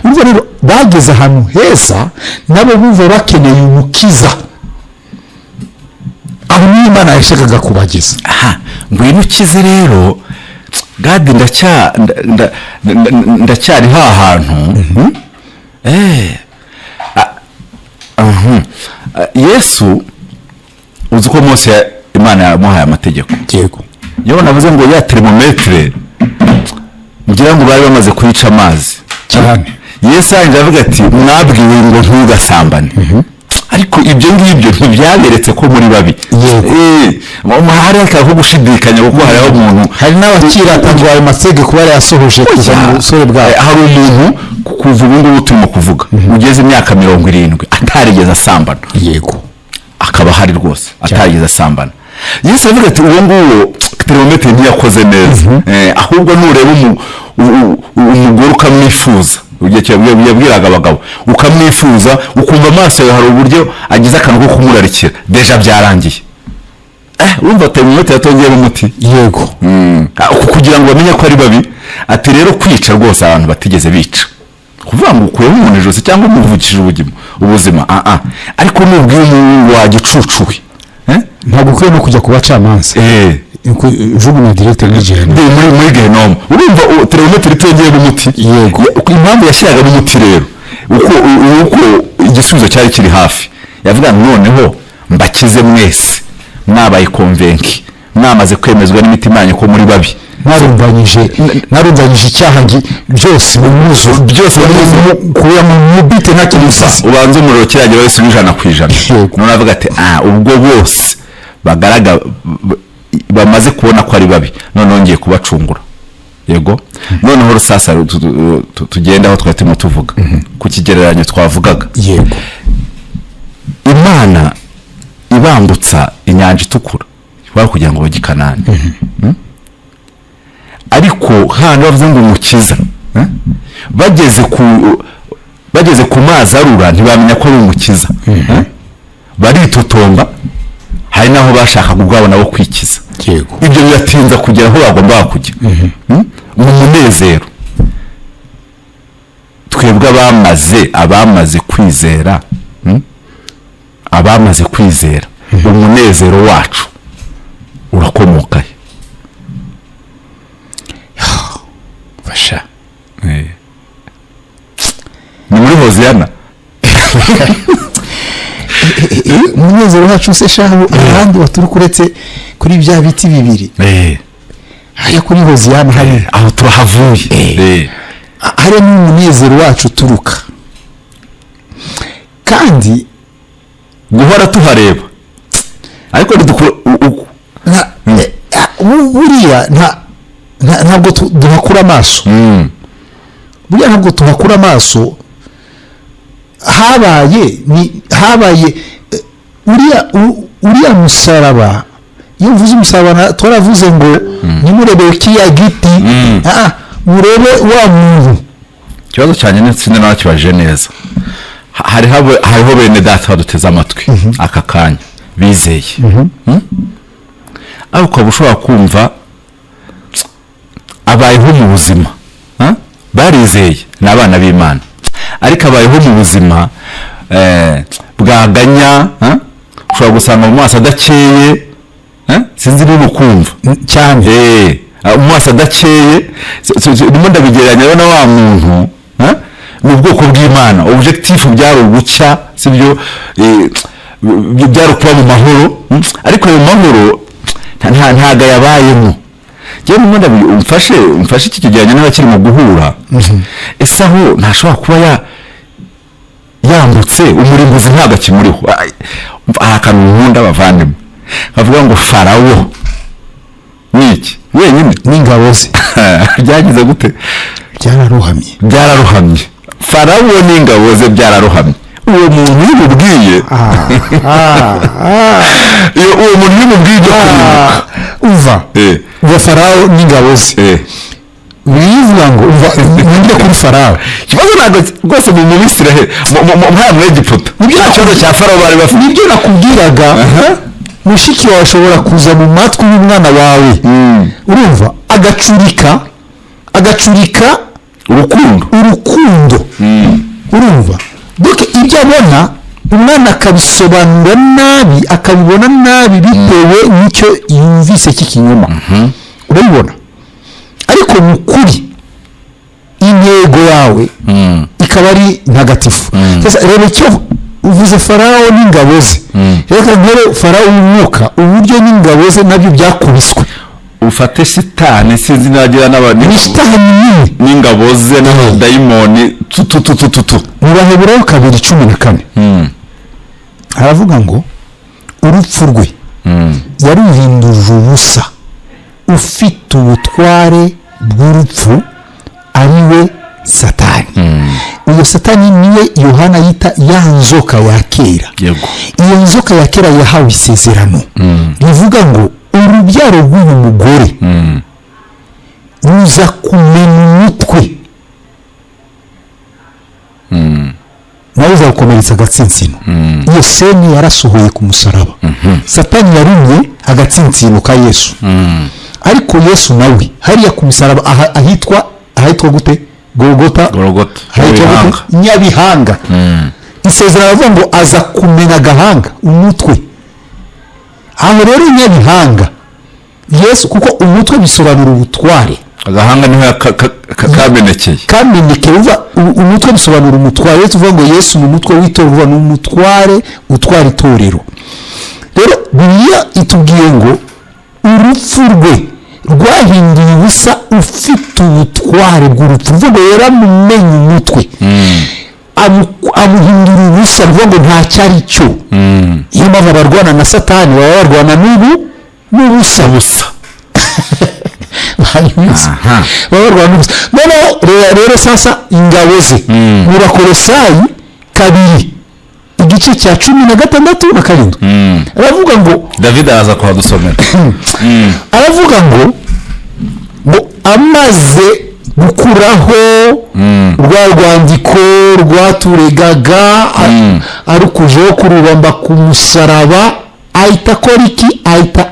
urumva rero bageze ahantu heza nabo bumva bakeneye umukiza aho niyo Imana yashakaga kubageza ngwino ukize rero gadi ndacyari hantu Yesu uzi ko Mose Imana yamuhaye amategeko yego yo navuze ngo ya termometre ngira ngo bari bamaze kuyica amazi cyane Yesu anje avuga ati mwabwiwe ngo ntugasambane ariko ibyo ngibyo ntibyaberetse ko muri babi hari akaho gushidikanya kuko hariho umuntu hari n'abakira atangwa ayo mategeko bari yasohoje kuva mu busore bwabo hari umuntu kuva ubu ngubu turimo kuvuga ugeze imyaka 70 atarigeze asambana yego akaba hari rwose atarigeze asambana Yesu avuga ati uwo nguwo termometre ntiyakoze neza ahubwo nureba umugore ukamwifuza ugiye yabwiraga abagabo ukamwifuza ukumva amaso yawe hari uburyo agize akantu ko kumurarikira deja byarangiye urumva termometre yatongeye umuti yego kugira ngo bamenye ko ari babi ati rero kwica rwose abantu batigeze bica kuvuga ngo ukuyeho umuntu ijose cyangwa umuvukije ubuzima ariko nubwo umuntu wagicucuwe ntabwo ukwiye no kujya kubacamanza jugunya direct muri Gehinomu urumva termometre itongeye umuti yego impamvu yashyiraga n'umuti rero uko igisubizo cyari kiri hafi yavuga noneho mbakize mwese mwabaye konvenki mwamaze kwemezwa n'imitima yanyu ko muri babi, narumvanyije icyaha byose mu mwuzuro, byose kuya mu mubite nta kintu ubanza umuriro kiragera wese +100. none avuga ati ubwo bose bamaze kubona ko ari babi, none ngiye kubacungura. Yego, noneho rusasa tugenda aho twari turimo tuvuga ku kigereranyo twavugaga. Yego, Imana ibambutsa inyanja itukura bari kugira ngo bajye i Kanani. Ariko hano bavuze ngo umukiza, bageze ku mazi arura ntibamenya ko ari umukiza, baritotomba, hari naho bashakaga ubwabo nabo kwikiza. Yego, ibyo biratinza kugera aho bagomba kujya mu munezero. Twebwe abamaze kwizera, abamaze kwizera, umunezero wacu urakomoka he? fasha ni muri Hoziyana. umunezero wacu se shaho abandi baturuka uretse kuri bya biti bibiri haya kuri Hoziyana hari aho turahavuye, hari n'umunezero wacu turuka, kandi guhora tuhareba, ariko buriya ntabwo duhakura amaso, buriya ntabwo tuhakura amaso. habaye uriya musaraba, iyo mvuze umusaraba twaravuze ngo nimurebe kiriya giti, murebe wa muntu. Ikibazo cyane n'itsinda n'abakibaje neza, hariho bene data baduteze amatwi aka kanya bizeye, ariko ukaba ushobora kumva abayeho mu buzima, barizeye ni abana b'Imana, ariko abayeho mu buzima bwaganya, ushobora gusanga mu maso adakeye, sinzi niba ukumva cyane mu maso adakeye. Ndimo ndabigereranya na wa muntu mu bwoko bw'Imana, objectif byari ugucya, sibyo, byari kuba mu mahoro, ariko ayo mahoro ntago yabayemo. Njyewe ndimo ndabimfashe iki kigereranyo n'abakiri mu guhura, ese aho ntashobora kuba yambutse umurimbuzi ntabwo akimuriho. Akantu nkunda bavandimwe bavuga ngo Farawo niki wenyine n'ingabo ze byagize gute? Byararuhamye. Farawo n'ingabo ze byararuhamye. Uwo muntu yimubwiye uwo muntu yimubwiye uva Farawo n'ingabo ze bivuga ngo ninde kuri Farawo. Ikibazo ntabwo rwose mu Bisiraheli mu Egiputa nibyo kibazo cya Farawo bari bafite. Nibyo nakubwiraga, mushiki wawe ashobora kuza mu matwi y'umwana wawe, urumva, agacurika urukundo, urumva, doke ibyo abona umwana akabisobanura nabi, akabibona nabi bitewe n'icyo yumvise cy'ikinyoma, urabibona. Ariko mu kuri intego yawe ikaba ari ntagatifu. Reba icyo uvuze Farawo n'ingabo ze, reka nkore Farawo w'umwuka, uburyo n'ingabo ze nabyo byakubiswe. Ufate Sitani, sinzi nagira n'abandi n'ingabo ze n'abadayimoni mu Baheburayo 2:14 haravuga ngo urupfu rwe yaruhinduje ubusa, ufite ubutware bw'urupfu ari we Satani. Uyo Satani niwe Yohana yita ya nzoka ya kera. Iyo nzoka ya kera yahawe isezerano rivuga ngo urubyaro rw'uyu mugore ruza kumena umutwe, nawe uzakomeretsa agatsinsino. Iyo seni yarasohoye ku musaraba. Satani yarumye agatsinsino ka Yesu, ariko Yesu nawe hariya ku musaraba ahitwa gute? Golgota. Nyabihanga. Isezerano avuga ngo aza kumena agahanga, umutwe. Aho rero Nyabihanga Yesu, kuko umutwe bisobanura ubutware, agahanga niho kamenekeye uva umutwe bisobanura umutware. Yesu uvuga ngo Yesu ni umutwe w'itorero, ni umutware utwara itorero. Rero Bibiliya itubwiye ngo urupfu rwe rwahinduye ubusa ufite ubutware bw'urupfu, uvuga ngo yaramumenye umutwe amuhindura ubusa, uvuga ngo ntacyo ari cyo. iyo mpamvu abarwana na satani baba barwana n'ubusa baba barwana n'ubusa. noneho rero sasa ingabo ze Abakolosayi 2:16-17 aravuga ngo David araza kuhadusomera aravuga ngo amaze gukuraho rwa rwandiko rwaturegaga arukujeho kurubamba ku musaraba, ahita akora iki? ahita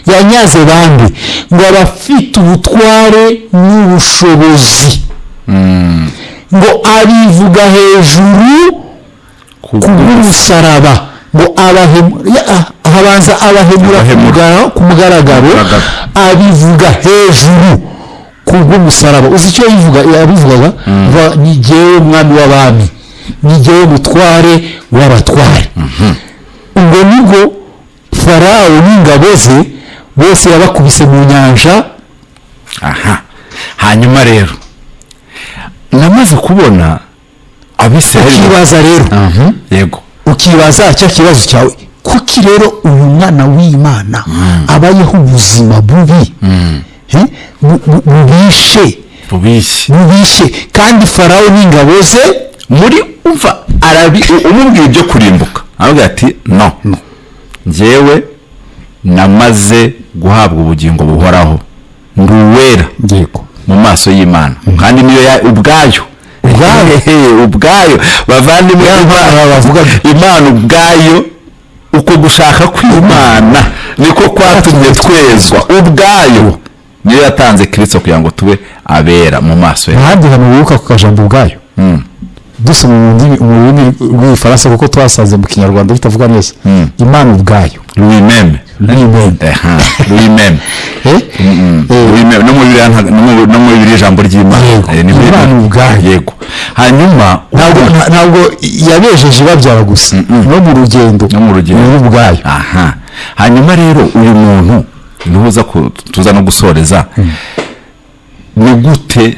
yanyaze bande ngo abafite ubutware n'ubushobozi, ngo abivuga hejuru kubw'umusaraba, ngo habanza abahemura ku mugaragaro, abivuga hejuru kubw'umusaraba. uzi icyo yabivugaga? ni jyewe umwami w'abami, ni jyewe mutware w'abatware. ubwo nibwo Farawo n'ingabo ze bose yabakubise mu nyanja. hanyuma rero namaze kubona Abisirayeli, ukibaza rero yego ukibaza cya kibazo cyawe, kuki rero uyu mwana w'Imana abayeho ubuzima bubi bubishe kandi Farawo n'ingabo ze muri umva umubwiye ibyo kurimbuka, aravuga ati no, njyewe namaze guhabwa ubugingo buhoraho, ndi uwera mu maso y'Imana, kandi niyo ubwayo bavandimwe, Imana ubwayo, uko gushaka kw'Imana niko kwatumye twezwa, ubwayo niyo yatanze Kristo kugira ngo tube abera mu maso yayo. Ahandi hano wibuka ku kajambo ubwayo dusoma mu rurimi rw'igifaransa kuko twasanze mu kinyarwanda bitavuga neza. Imana ubwayo lui-même no mu Bibiliya ijambo ry'Imana Imana ubwayo. yego hanyuma ntabwo yabejeje babyara gusa, no mu rugendo ubwayo. hanyuma rero uyu muntu nihuza tuza no gusoreza, ni gute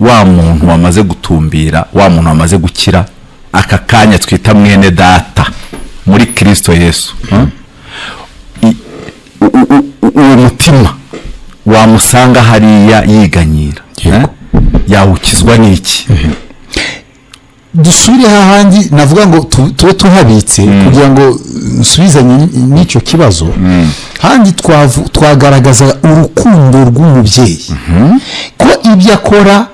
wa muntu wamaze gutumbira, wa muntu wamaze gukira, aka kanya twita mwene data muri Kristo Yesu, uwo mutima wamusanga hariya yiganyira, yawukizwa n'iki? dusubire hahandi navuga ngo tube tuhabitse kugira ngo nsubizanye n'icyo kibazo. handi twagaragaza urukundo rw'umubyeyi, ko ibyo akora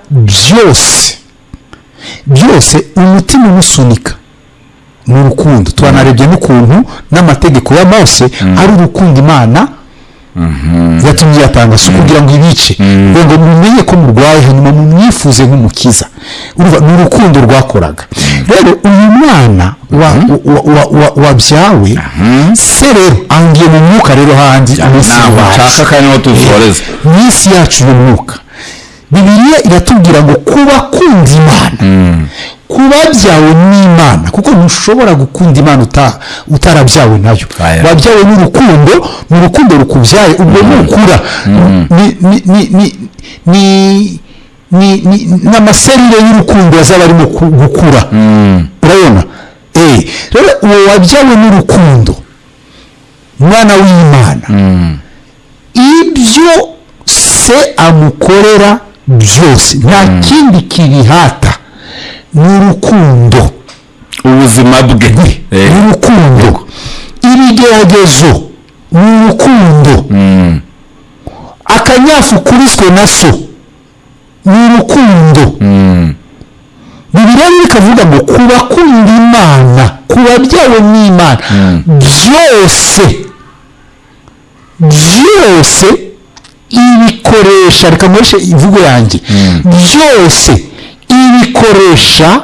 byose umutima umusunika ni urukundo. twanarebye n'ukuntu n'amategeko ya Mose ari urukundo Imana yatumye yatanga, si kugira ngo ibice, ngo mumenye ko murwaye hanyuma mumwifuze nk'umukiza. ni urukundo rwakoraga. rero uyu mwana wabyawe se rero angiye mu mwuka rero handi n'isi yacu y'umwuka. Bibiliya iratubwira ngo kuba kunda Imana, kuba byawe n'Imana, kuko ntushobora gukunda Imana utarabyawe nayo. wabyawe n'urukundo, ni urukundo rukubyaye. ubwo nukura n'amaserire y'urukundo azaba arimo gukura, urabona. rero uwo wabyawe n'urukundo, mwana w'Imana, ibyo se amukorera byose nta kindi kibihata, ni urukundo. ubuzima bwe ni urukundo, ibigeragezo ni urukundo, akanyafu kubiswe na so ni urukundo. Bibiliya ikavuga ngo kuba kunda Imana, kuba byawe n'Imana, byose ibikoresha, reka nkoreshe imvugo yanjye, byose ibikoresha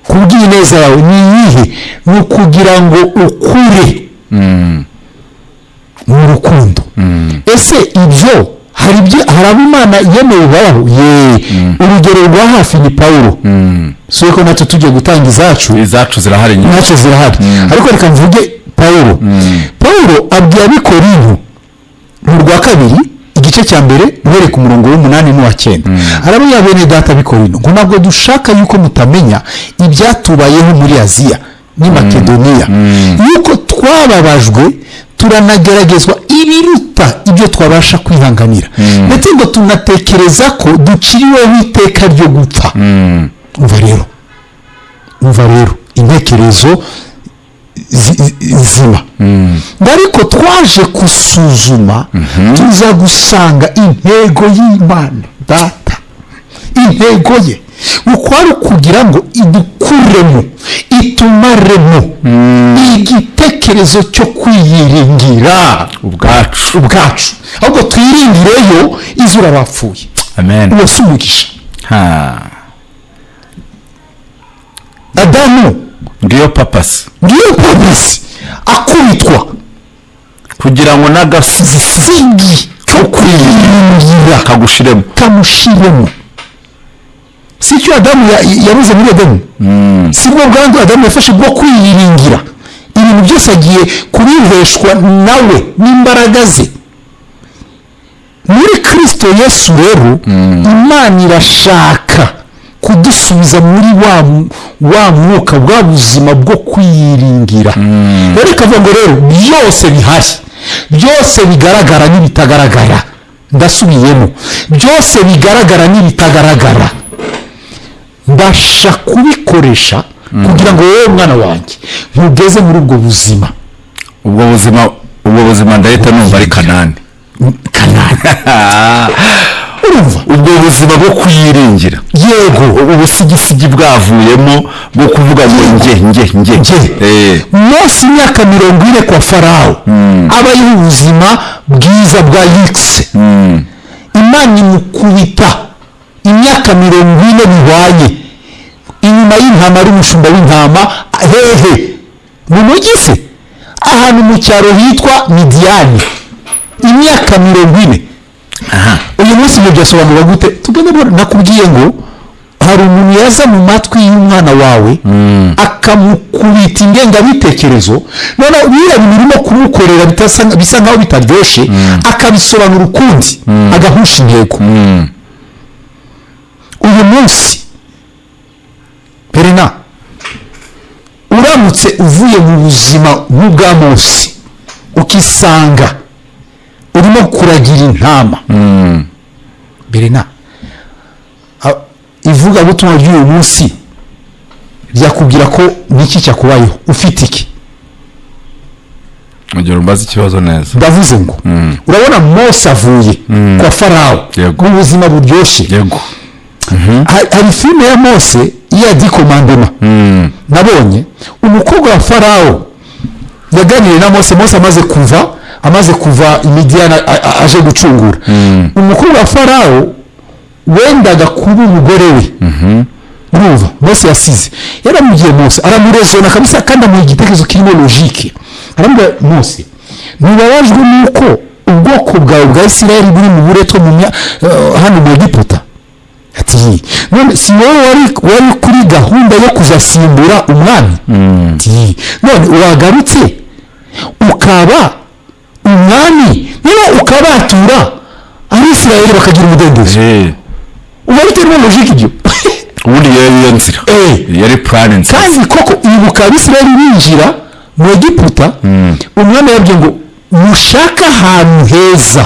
kubw'ineza yawe. ni iyihe? ni ukugira ngo ukure mu rukundo. ese ibyo hari abo Imana yemeye babaho? urugero rwa hafi ni Pawulo. si ko natwe tugiye gutanga izacu zirahari, ariko reka mvuge Pawulo abwira abikorinto mu rwa kabiri igice cya mbere uhereye ku murongo w'8 n'uwa9 arabwira bene data bikorinto ngo ntabwo dushaka yuko mutamenya ibyatubayeho muri Aziya ni Makedoniya yuko twababajwe turanageragezwa ibiruta ibyo twabasha kwihanganira ndetse ngo tunatekereza ko duciriweho iteka ryo gupfa. umva rero intekerezo zima ariko twaje gusuzuma tuza gusanga intego y'Imana data, intego ye ukwari kugira ngo idukuremo itumaremo igitekerezo cyo kwiyiringira ubwacu ahubwo twiringireyo izura bapfuye. Amen. Uwo si umugisha. Adamu ngiyo papasi akubitwa kugira ngo n'agasigi cyo kwiyiringira kamushiremo. Si cyo Adamu yabuze muri Adamu, si bwo bwandu Adamu yafashe bwo kwiyiringira ibintu byose agiye kubiheshwa nawe n'imbaraga ze. Muri Kristo Yesu rero Imana irashaka kudusubiza muri wa mwuka bwa buzima bwo kwiyiringira. Reka vuga ngo rero byose bihari, byose bigaragara n'ibitagaragara, ndasubiyemo, byose bigaragara n'ibitagaragara mbasha kubikoresha kugira ngo wowe mwana wanjye ntugeze muri ubwo buzima. ubwo buzima ndahita numva ari Kanani. Urumva ubwo buzima bwo kwiyiringira, yego ubusigisigi bwavuyemo bwo kuvuga ngo nge Mose imyaka 40 kwa Farawo abayeho ubuzima bwiza bwa yikse. Imana imukubita imyaka 40 bihwanye inyuma y'intama ari umushumba w'intama hehe mu mujyi se ahantu mu cyaro hitwa Midiyani imyaka 40. Uyu munsi ibyo byasobanura gute? Tugende nakubwiye ngo hari umuntu yaza mu matwi y'umwana wawe akamukubita ingengabitekerezo none biriya bintu birimo kumukorera bisa nkaho bitaryoshye akabisobanura ukundi agahusha intego. Uyu munsi Perena uramutse uvuye mu buzima nk'ubwa Mose ukisanga urimo kuragira intama, Perena ivuga butumwa ry'uyu munsi ryakubwira ko niki cyakubayeho ufite iki? Mugero mbaza ikibazo neza. Ndavuze ngo urabona Mose avuye kwa Farawo mu buzima buryoshye. Yego. Hari filime ya Mose iya dikomandema nabonye umukobwa wa Farawo yaganiriye na Mose amaze kuva Imidiyani aje gucungura. Umukobwa wa Farawo wendaga kuba umugore we. Urumva Mose yasize yaramugiye Mose aramurezona kabisa kandi amuha igitekerezo kirimo logique. Arambwira Mose ntubabajwe nuko ubwoko bwawe bwa Isirayeli buri mu buretwa hano mu Egiputa? Ati none si wowe wari kuri gahunda yo kuzasimbura umwami? None wagarutse ukaba umwami none ukabatura Abisirayeli bakagira umudendezo. Uba biterwa logique ibyo. Ubundi yari nzira yari plan nzira kandi koko ibuka Abisirayeli binjira mu Egiputa umwami yabwiye ngo mushaka ahantu heza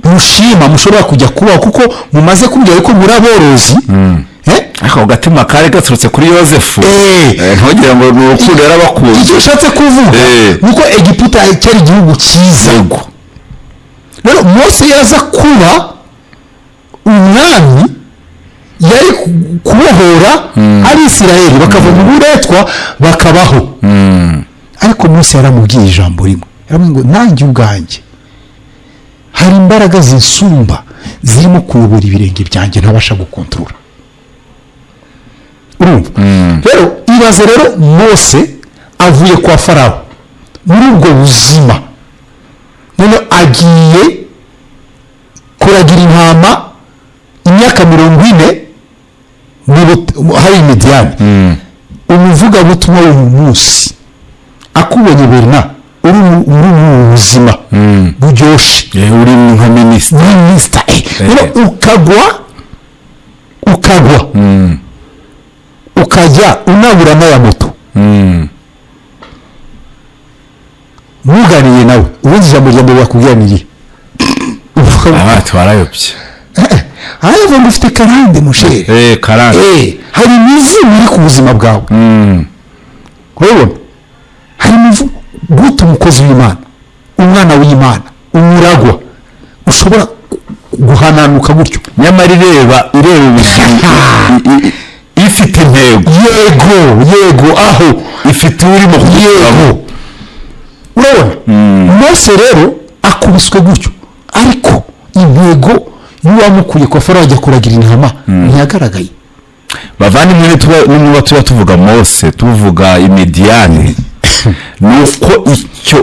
mushima mushobora kujya kubaho kuko mumaze kubwira ko muri aborozi. Ako gatima kare gaturutse kuri Yosefu ntugira ngo ni urukundo yarabakunze. Icyo ushatse kuvuga nuko Egiputa cyari igihugu cyiza. Rero Mose yaza kuba umwami yari kubohora Abisirayeli bakava mu buretwa bakabaho. Ariko Mose yaramubwiye ijambo rimwe, yaramubwiye ngo nanjye ubwanjye hari imbaraga zisumba zirimo kuyobora ibirenge byanjye ntabasha gukontorora. Urumva rero ibaze rero Mose avuye kwa Farawo muri ubwo buzima none agiye kuragira intama imyaka 40 hari Midiyani. Umuvuga butumwa uyu munsi akubonye Bernard uri mu buzima buryoshye uri nka minisita ukagwa ukajya unabura n'aya moto muganiye nawe ubundi ijambo rya mbere bakubwiraniriye twarayobye ngo ufite karande mushere karande hari imizimu iri ku buzima bwawe urabona hari imizimu guta umukozi w'Imana umwana w'Imana umuragwa ushobora guhananuka gutyo nyamara ireba ubuzima ifite intego yego aho ifite urimo yego urabona Mose rero akubiswe gutyo ariko intego y'uwamukuye kwa Farawo ajya kuragira intama ntiyagaragaye bavandimwe niba tuba tuvuga Mose tuvuga Imidiyani nuko icyo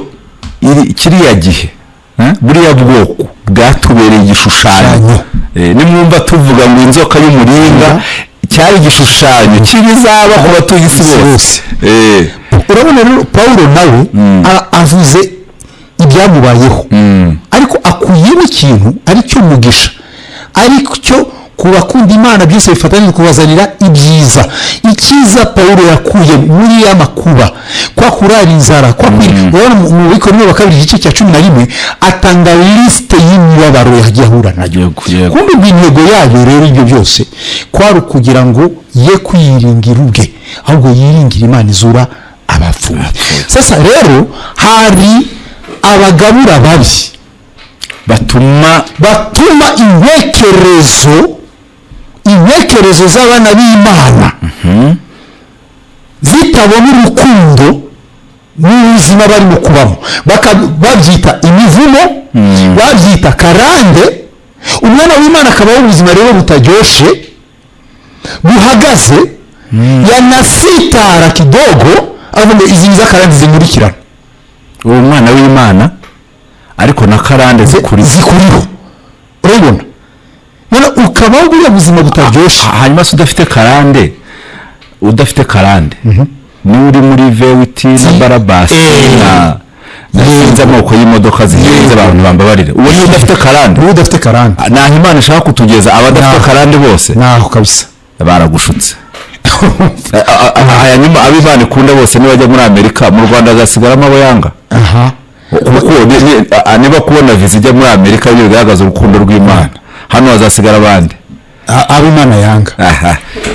kiriya gihe buriya bwoko bwatubereye igishushanyo nimwumva tuvuga ngo inzoka y'umuringa cyari igishushanyo kibizaba ku batuye isi bose urabona rero Pawulo nawe avuze ibyamubayeho ariko akuyemo ikintu ari cyo mugisha aricyo ku bakunda Imana byose bifatanyije kubazanira ibyiza icyiza Pawulo yakuye muri ya makuba kwa kurara inzara kwa urabona mu Bikorino wa kabiri igice cya 11 atanga liste y'imibabaro yagiye ahura nayo kumbe intego yayo rero ibyo byose kwari kugira ngo ye kwiringira ubwe ahubwo yiringira Imana izura abapfuye sasa rero hari abagabura babi batuma intekerezo z'abana b'Imana zitabona urukundo n'ubuzima barimo kubamo babyita imivumo babyita karande umwana w'Imana akabaho ubuzima rero butaryoshe buhagaze yanasitara kidogo avuga izi niza karande zimurikirana uwo mwana w'Imana ariko na karande zikuriho urabona none ukabaho buriya buzima butaryoshe hanyuma se udafite karande ni uri muri vewiti na barabasi na sinzi amoko y'imodoka zihenze abantu bambabarira uwo ni udafite karande naho Imana ishaka kutugeza abadafite karande bose naho kabisa baragushutse hanyuma ab'Imana ikunda bose nibajya muri Amerika mu Rwanda azasigaramo abo yanga kuko niba kubona viza ijya muri Amerika ibyo bigaragaza urukundo rw'Imana hano hazasigara abandi ab'Imana yanga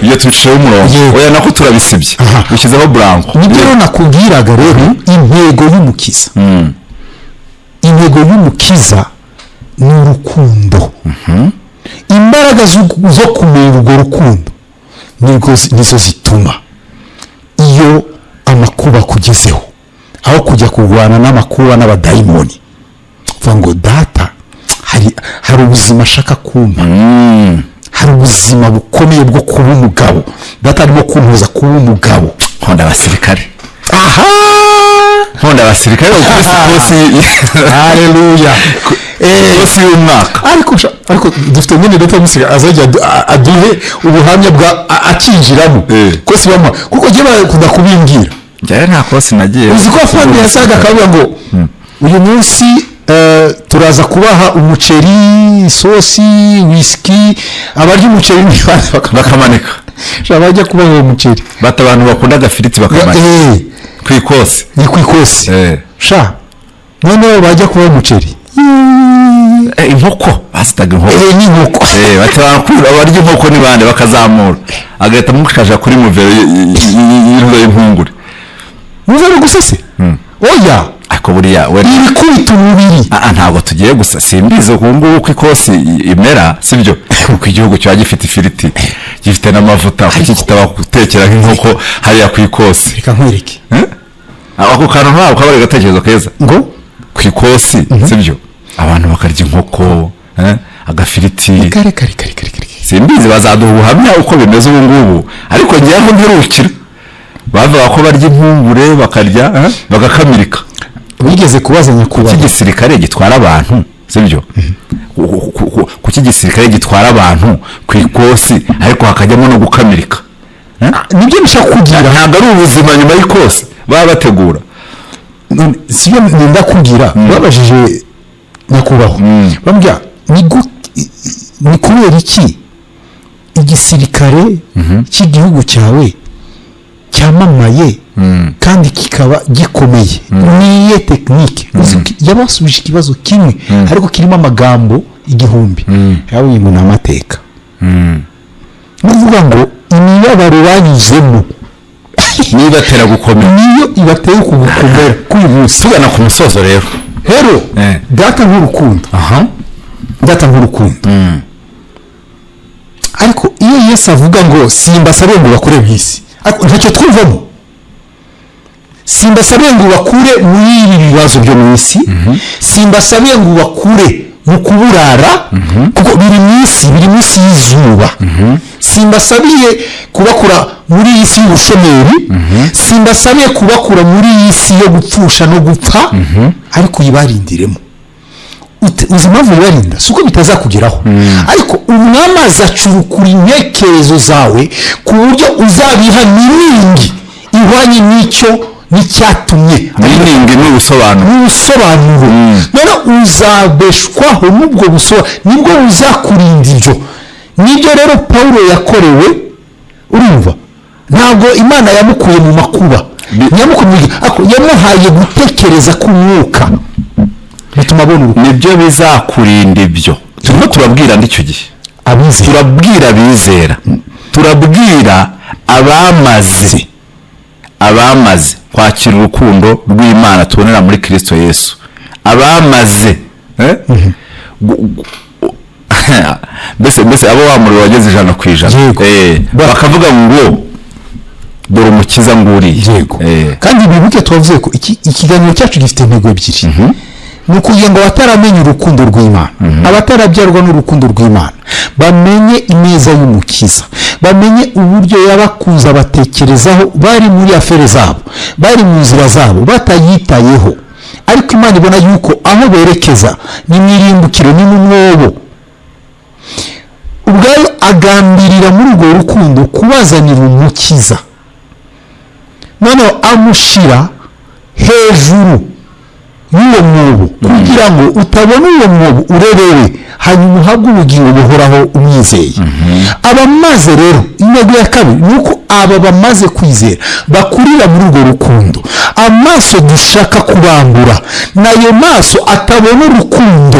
iyo tuciyeho umurongo oya nako turabisibye dushyizeho blanco nibyo nakubwiraga rero intego y'umukiza ni urukundo imbaraga zo kumenya urwo rukundo nizo zituma iyo amakuba kugezeho aho kujya kurwana n'amakuba n'abadayimoni uvuga ngo data hari ubuzima ashaka kumpa hari ubuzima bukomeye bwo kuba umugabo data arimo kumpuza kuba umugabo nkunda abasirikare kosi haleluya kosi y'umwaka ariko dufite nyine data musiga azajya aduhe ubuhamya bwa akinjiramo kosi bamwa kuko giye bakunda kubimbwira njye nta kosi nagiye uzi ko afande yasaga akavuga ngo uyu munsi turaza kubaha umuceri isosi whisky abarya umuceri bakamanika bajya kubaha uwo muceri bata abantu bakunda agafiriti bakamanika kwikosi ni kwikosi noneho bajya kubaha umuceri inkoko basitaga inkoko abarya inkoko ni bande bakazamura agahita mukaja kuri muvero y'impungure muvero gusa se oya ako buriya iri kubita umubiri ntabwo tugiye gusa simbizi ubu ngubu ko ikosi imera sibyo kuko igihugu kiba gifite ifiriti gifite n'amavuta kuki kitaba gutekera nk'inkoko hariya ku ikosi reka nkwereke ako kantu ntabwo kaba ari agatekerezo keza ngo ku ikosi sibyo abantu bakarya inkoko agafiriti kare simbizi bazaduha ubuhamya uko bimeze ubu ngubu ariko ngewe ntirukira bavuga ko barya impungure bakarya bagakamirika wigeze kubaza nyakubahwa kuki igisirikare gitwara abantu sibyo kuki igisirikare gitwara abantu ku ikosi ariko hakajyamo no gukamirika nibyo nshaka kugira ntabwo ari ubuzima nyuma y'ikosi baba bategura none siyo ndakubwira babajije nyakubahwa bambwira ni kubera iki igisirikare cy'igihugu cyawe cyamamaye kandi kikaba gikomeye niye tekinike yabasubije ikibazo kimwe ariko kirimo amagambo igihumbi yabuye ngo n'amateka nuvuga ngo imibabaro banyuzemo niyo ibatera gukomera, niyo ibateye gukomera kwihuse. tugana ku musozo rero data nk'urukundo data nk'urukundo ariko iyo Yesu avuga ngo simbasabe ngo bakure mu isi, ariko ntacyo twumvamo. Simbasabe ngo bakure muri ibi bibazo byo mu isi, simbasabe ngo bakure mu kuburara kuko biri mu isi y'izuba, simbasabiye kubakura muri iyi si y'ubushomeri, simbasabiye kubakura muri iyi si yo gupfusha no gupfa, ariko yibarindiremo. Uzi impamvu yibarinda si uko bitazakugeraho, ariko umwami azacurukura intekerezo zawe ku buryo uzabiha miningi ihwanye n'icyatumye miningi n'ubusobanuro none uzabeshwaho n'ubwo busobanuro, nibwo buzakurinda ibyo. Nibyo rero Pawulo yakorewe, urumva, ntabwo Imana yamukuye mu makuba, yamuhaye gutekereza k'umwuka bituma abona urukundo. Nibyo bizakurinda ibyo. Turimo turabwira ndicyo gihe turabwira abizera, turabwira abamaze kwakira urukundo rw'Imana tubonera muri Kristo Yesu, abamaze mbese abo wamuriro wageze 100%, bakavuga ngo dore umukiza nguriye. Kandi bibuke tuvuze ko ikiganiro cyacu gifite intego ebyiri, ni ukugira ngo abataramenya urukundo rw'Imana, abatarabyarwa n'urukundo rw'Imana bamenye ineza y'umukiza, bamenye uburyo yabakuza abatekerezaho bari muri afere zabo, bari mu nzira zabo batayitayeho, ariko Imana ibona yuko aho berekeza ni mwirimbukiro, ni mu mwobo. Ubwayo agambirira muri urwo rukundo kubazanira umukiza, noneho amushira hejuru y'uwo mwobo kugira ngo utabona uwo mwobo urebewe, hanyuma uhabwe ubugingo buhoraho umwizeye. Abamaze rero, intego ya kabiri ni uko aba bamaze kwizera bakurira muri urwo rukundo. Amaso dushaka kubambura nayo maso atabona urukundo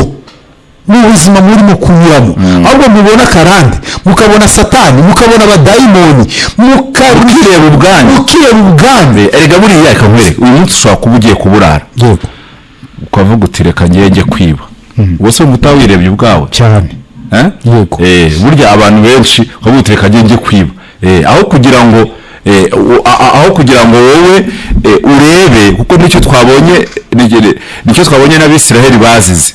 mu buzima murimo kunyuramo, ahubwo mubona karande, mukabona satani, mukabona abadayimoni, mukireba ubwande. Erega buriya ikakwereka uyu munsi ushobora kuba ugiye kuburara, ukavuga uti reka njye kwiba, ubwo mutawirebye ubwawe cyane. Burya abantu benshi ukavuga uti reka njye kwiba, aho kugira ngo wowe urebe, kuko nicyo twabonye n'Abisiraheli bazize,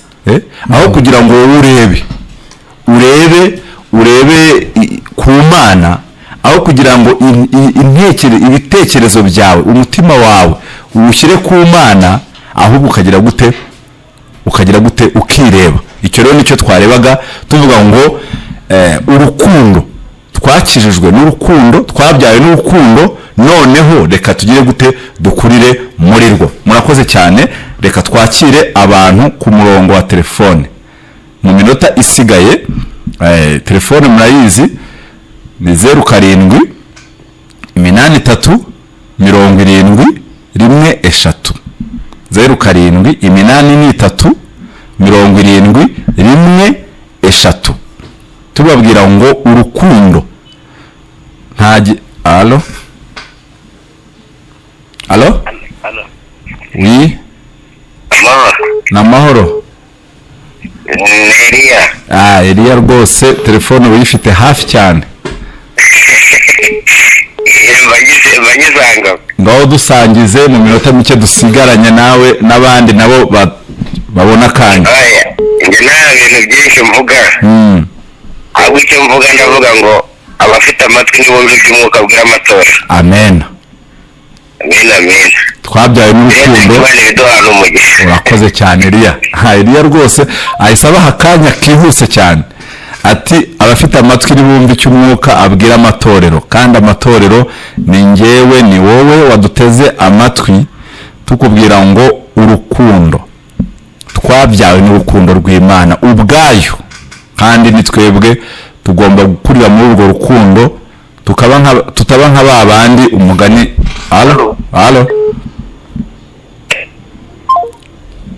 aho kugira ngo wowe urebe ku Mana, aho kugira ngo ibitekerezo byawe, umutima wawe uwushyire ku Mana, ahubwo ukagira gute ukireba. Icyo rero nicyo twarebaga tuvuga ngo urukundo twakijijwe n'urukundo, twabyawe n'urukundo, noneho reka tugire gute dukurire muri rwo. Murakoze cyane. Reka twakire abantu ku murongo wa telefone mu minota isigaye. Telefone murayizi ni 07 83 70 13 07 83 70 13. Tubabwira ngo urukundo alo oui namahoro. Eliya rwose telefone uyifite hafi cyane. Ngaho dusangize mu minota mike dusigaranye nawe n'abandi nabo babona kanya. Nge nta bintu byinshi mvuga, ahubwo icyo mvuga ndavuga ngo abafite amatwi nibumve iby'umwuka bw'amatora. Amen. Twabyaye n'urukundo. Urakoze cyane Eliya. Eliya rwose ayisaba hakanya kihuse cyane, ati abafite amatwi nibumve icy'umwuka abwira amatorero, kandi amatorero ni njyewe, ni wowe waduteze amatwi tukubwira ngo urukundo twabyawe n'urukundo rw'Imana ubwayo, kandi ni twebwe tugomba gukurira muri urwo rukundo tutaba nka ba bandi umugani. Alo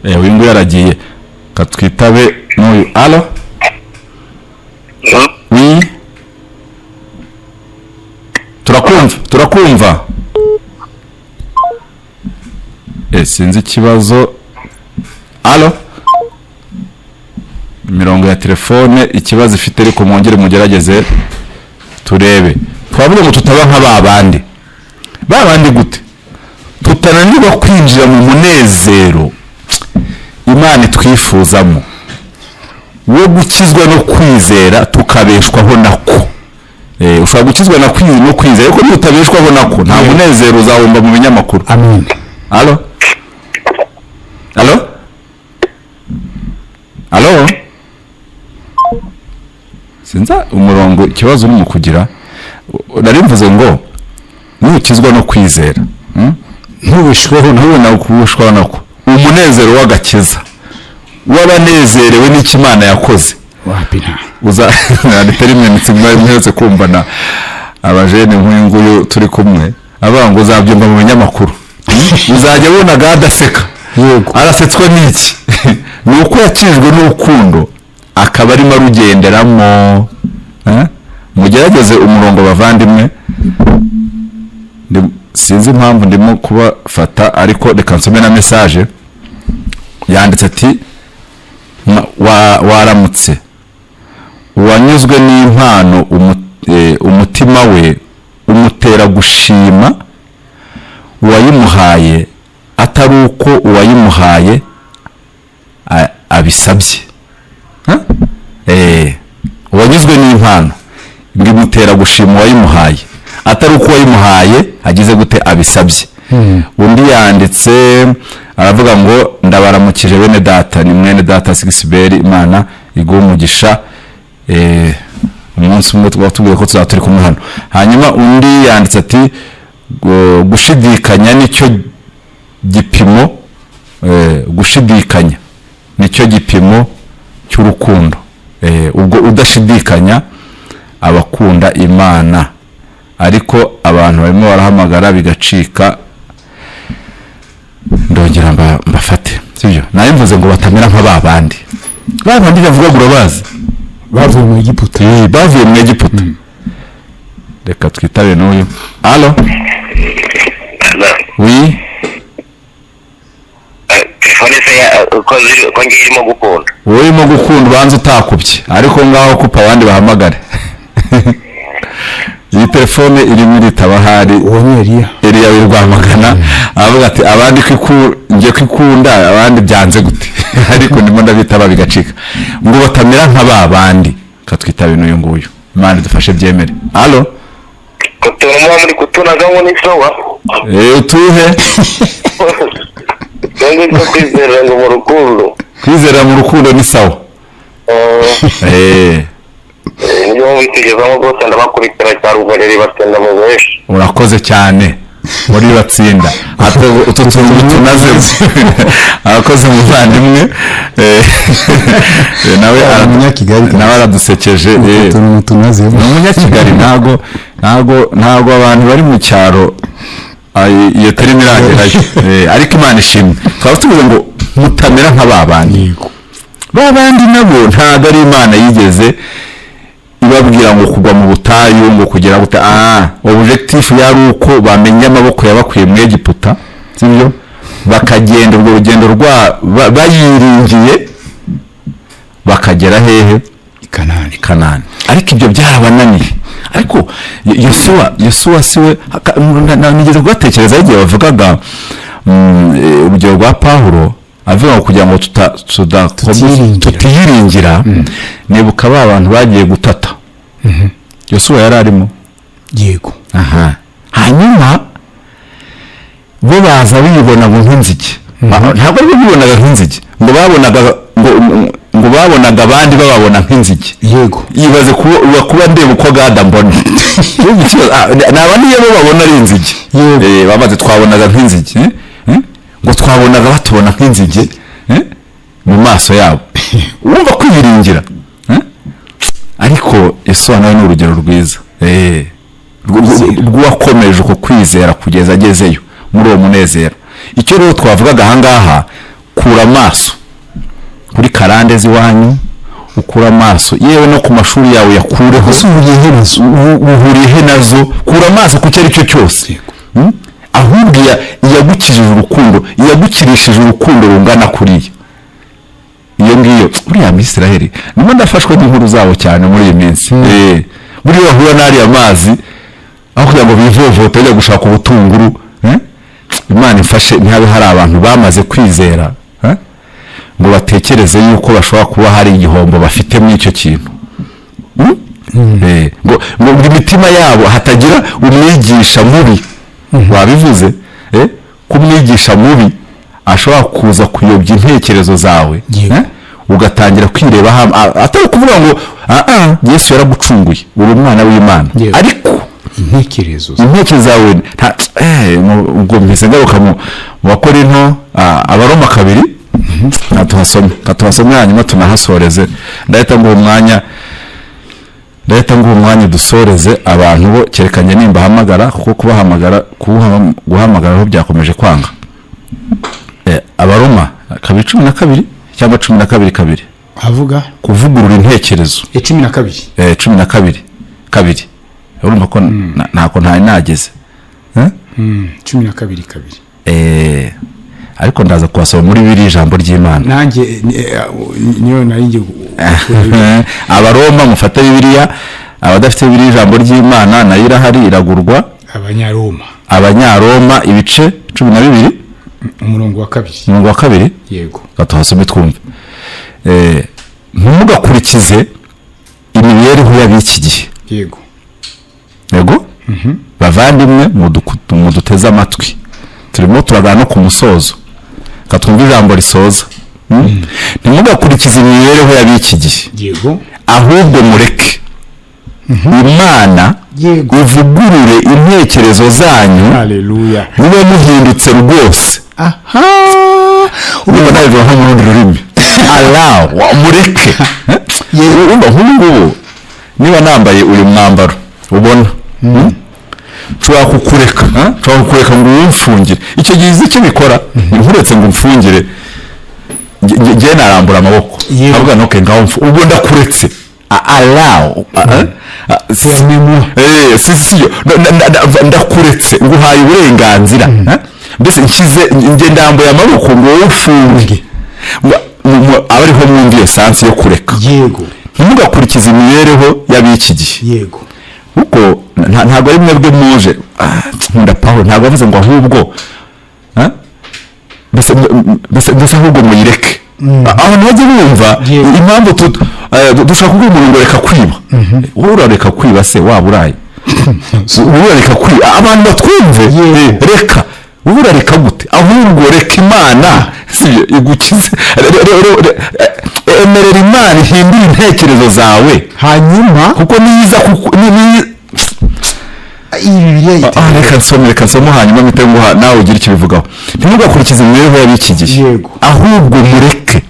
uyu nguyu yaragiye, katwitabe n'uyu. Alo wi turakumva sinzi ikibazo. Alo, imirongo ya telefone ikibazo ifite, ariko mwongere mugerageze turebe. Twavuga ngo tutaba nka babandi gute? Tutananirwa kwinjira mu munezero Imana twifuzamo wo gukizwa no kwizera, tukabeshwaho nako. Ushobora gukizwa no kwizera, ariko nutabeshwaho nako nta munezero uzahomba mu binyamakuru. Amen. Alo sinza umurongo ikibazo urimo kugira. Nari mvuze ngo nukizwa no kwizera ntubishweho nako umunezero w'agakiza w'abanezerewe n'icyo Imana yakoze ritari iminsi mwese kumvana abajene nk'uyu nguyu turi kumwe avuga ngo uzabyumva mu binyamakuru, uzajya ubona adaseka. Arasetswa n'iki? Ni uko yakijwe n'urukundo akaba arimo arugenderamo. Mugerageze umurongo bavandimwe, sinzi impamvu ndimo kubafata, ariko reka nsome na message. Yanditse ati waramutse, uwanyuzwe n'impano umutima we umutera gushima uwayimuhaye atari uko uwayimuhaye abisabye. Uwanyuzwe n'impano ngimutera gushima uwayimuhaye atari uko uwayimuhaye agize gute abisabye. Undi yanditse aravuga ngo ndabaramukije bene data, ni mwene data Sigisiberi, Imana iguha umugisha. Umunsi umwe twatubwiye ko tuzaturi kumwe hano. Hanyuma undi yanditse ati gushidikanya nicyo gipimo, gushidikanya nicyo gipimo cy'urukundo. Ubwo udashidikanya abakunda Imana, ariko abantu barimo barahamagara bigacika. Ndongera mbafate, sibyo? Naye mvuze ngo batamera nka babandi bavuga ngo urabazi bavuye mu Egiputa. Reka twitabe n'uyu. Alo wi telefone se ko ngirimo gukunda, urimo gukunda ubanza utakubye, ariko ngaho kupa abandi bahamagare. Iyi telefone irimo iritaba hari Eliya w'Rwamagana avuga ati abandi ngiye kwikunda abandi byanze gute, ariko ndimo ndabitaba bigacika. Ngo batamera nka babandi, katwitabe n'uyu nguyu. Imana idufashe byemere. Alo kuturamo muri kutunagamo ni sawa. Utuhe ngo kwizera ngo mu rukundo, kwizera mu rukundo ni sawa. niyo witegerezaho rwose ndabakurikira cyane, ubwo rero batenda mu benshi. Urakoze cyane muri batsinda utu tuntu tunaze. Abakoze muvandimwe nawe aradusekeje. Umunyakigali ntago abantu bari mu cyaro iyo terima irangirayo, ariko Imana ishimwe. Twaba tuvuze ngo mutamera nka babandi nabo ntago ari Imana yigeze ibabwira ngo kugwa mu butayu ngo kugera gute. Objectif yari uko bamenye amaboko yabakuye mu Egiputa, sibyo? Bakagenda urwo rugendo bayiringiye bakagera hehe? Kanani. Ariko ibyo byarabananiye. Ariko Yosuwa siwe nigeze kubatekereza igihe bavugaga urugero rwa Pawulo avuga ngo kugira ngo tutiyiringira. Nibuka ba bantu bagiye gutata, Yosuwa yari arimo. Yego. Hanyuma bo baza bibona ngo nk'inzige. Ntabwo bibonaga nk'inzige, ngo babonaga abandi bababona nk'inzige. Yego. Yibaze kuba ndeba uko gada mbona. Naba niyo babona ari inzige. Babaze twabonaga nk'inzige. ngo twabonaga batubona nk'inzige mu maso yabo. Wumva kwibiringira, ariko Yesu nawe ni urugero rwiza rw'uwakomeje uko kwizera kugeza agezeyo muri uwo munezero. Icyo rero twavugaga ahangaha, kura amaso kuri karande z'iwanyu, ukura amaso yewe no ku mashuri yawe yakureho, uhuriye nazo, kura amaso ku cyo ari cyo cyose. Ahubwo iyagukijije urukundo, iyagukirishije urukundo rungana kuriya, iyo ngiyo buriya mu Isiraheli nimo ndafashwe n'inkuru zabo cyane muri iyi minsi. Buriya bahura n'ariya amazi aho kugira ngo bivovote bajya gushaka ubutunguru. Imana ifashe ntihabe hari abantu bamaze kwizera ngo batekereze yuko bashobora kuba hari igihombo bafite muri icyo kintu. ngo imitima yabo hatagira umwigisha mubi, wabivuze kumwigisha mubi ashobora kuza kuyobya intekerezo zawe, ugatangira kwireba atari kuvuga ngo Yesu yaragucunguye uri umwana w'Imana, ariko intekerezo zawe ubwo mpise ngaruka mu Bakorinto Abaroma 2 tuhasome hanyuma tunahasoreze. Ndahita nguha umwanya dusoreze abantu bo kerekanye nimba hamagara, kuko guhamagara aho byakomeje kwanga. Abaroma 2:12 cyangwa 12:2 avuga kuvugurura intekerezo. 12:2 urumva ko ntako ntari nageze 12:2 ariko ndaza kubasaba muri biri ijambo ry'Imana nanjye niyo narinjye Abaroma mufata Bibiliya, abadafite biri ijambo ry'Imana nayo irahari iragurwa. Abanyaroma ibice 12 umurongo wa 2 yego gatuhasome twumve. Ntugakurikize imibereho y'abiki gihe. Yego bavandimwe muduteze amatwi, turimo turagana ku musozo, katwumva ijambo risoza. Ntimugakurikize imibereho y'abiki gihe, ahubwo mureke Imana ivugurure intekerezo zanyu, mube muhindutse rwose. Urumva nawe nko mu rundi rurimi mureke. Urumva nk'ubu niba nambaye uyu mwambaro ubona, nshobora kukureka ngo wumfungire. Icyo gihe izi icyo bikora, nkuretse ngo umfungire njye narambura amaboko avuga noke ngaho ubwo ndakuretse. Ndakuretse nguhaye uburenganzira, mbese njye ndambuye amaboko ngo wumfunge. Abariho mwumva iyo sansi yo kureka. Ntimugakurikize imibereho y'abiki gihe, kuko ntabwo ari mwebwe muje nkunda Pawulo, ntabwo avuze ngo ahubwo mbese ahubwo muyireke. Abantu bajya bumva impamvu dushaka kuvuga umuntu ngo reka kwiba. Urareka kwiba se waba uraye? Urareka kwiba abantu batwumve, reka urareka gute? Ahubwo reka Imana igukize, emerera Imana ihindura intekerezo zawe, hanyuma kuko niza reka nsome hanyuma mpite nguha nawe ugira icyo bivugaho. Ntimugakurikize imibereho y'abiki gihe, ahubwo mureke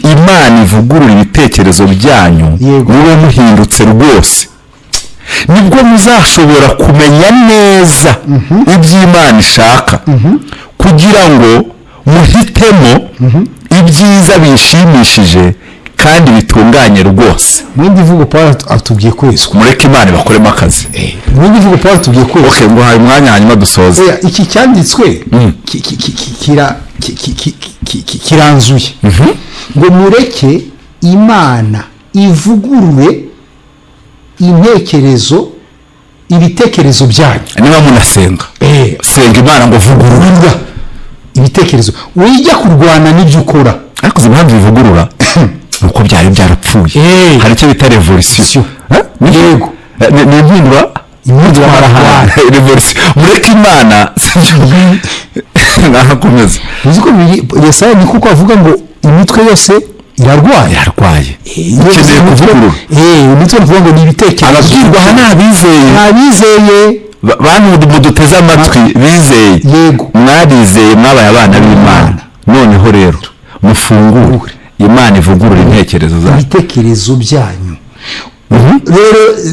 Imana ivugurura ibitekerezo byanyu, mube muhindutse rwose. Nibwo muzashobora kumenya neza iby'Imana ishaka, kugira ngo muhitemo ibyiza bishimishije kandi bitunganye rwose. Mwindi vugo Paulo atubwiye kweswa, mureke Imana bakoremo akazi. Mwindi vugo Paulo atubwiye kweswa. Ngo haye umwanya hanyuma dusoze. Iki cyanditswe kiranzuye ngo mureke Imana ivugurure ibitekerezo byanyu. Niba munasenga senga Imana ngo vugurura ibitekerezo, wijya kurwana n'ibyo ukora. Ariko impamvu ivugurura nuko byari byarapfuye, hari icyo bita revolution. Yego ni impindura marahara revolution. Mureke Imana nahakomeza. Uzi ko Yesaya ni kuko avuga ngo imitwe yose irarwaye. Ikeneye kuvugurura. Imitwe ivuga ngo ni ibitekerezo. Ababwirwa n'abizeye bantu muduteze amatwi bizeye. Yego mwarizeye mwabaye abana b'Imana, noneho rero mufungure Imana ivugurura intekerezo zanyu, ibitekerezo byanyu.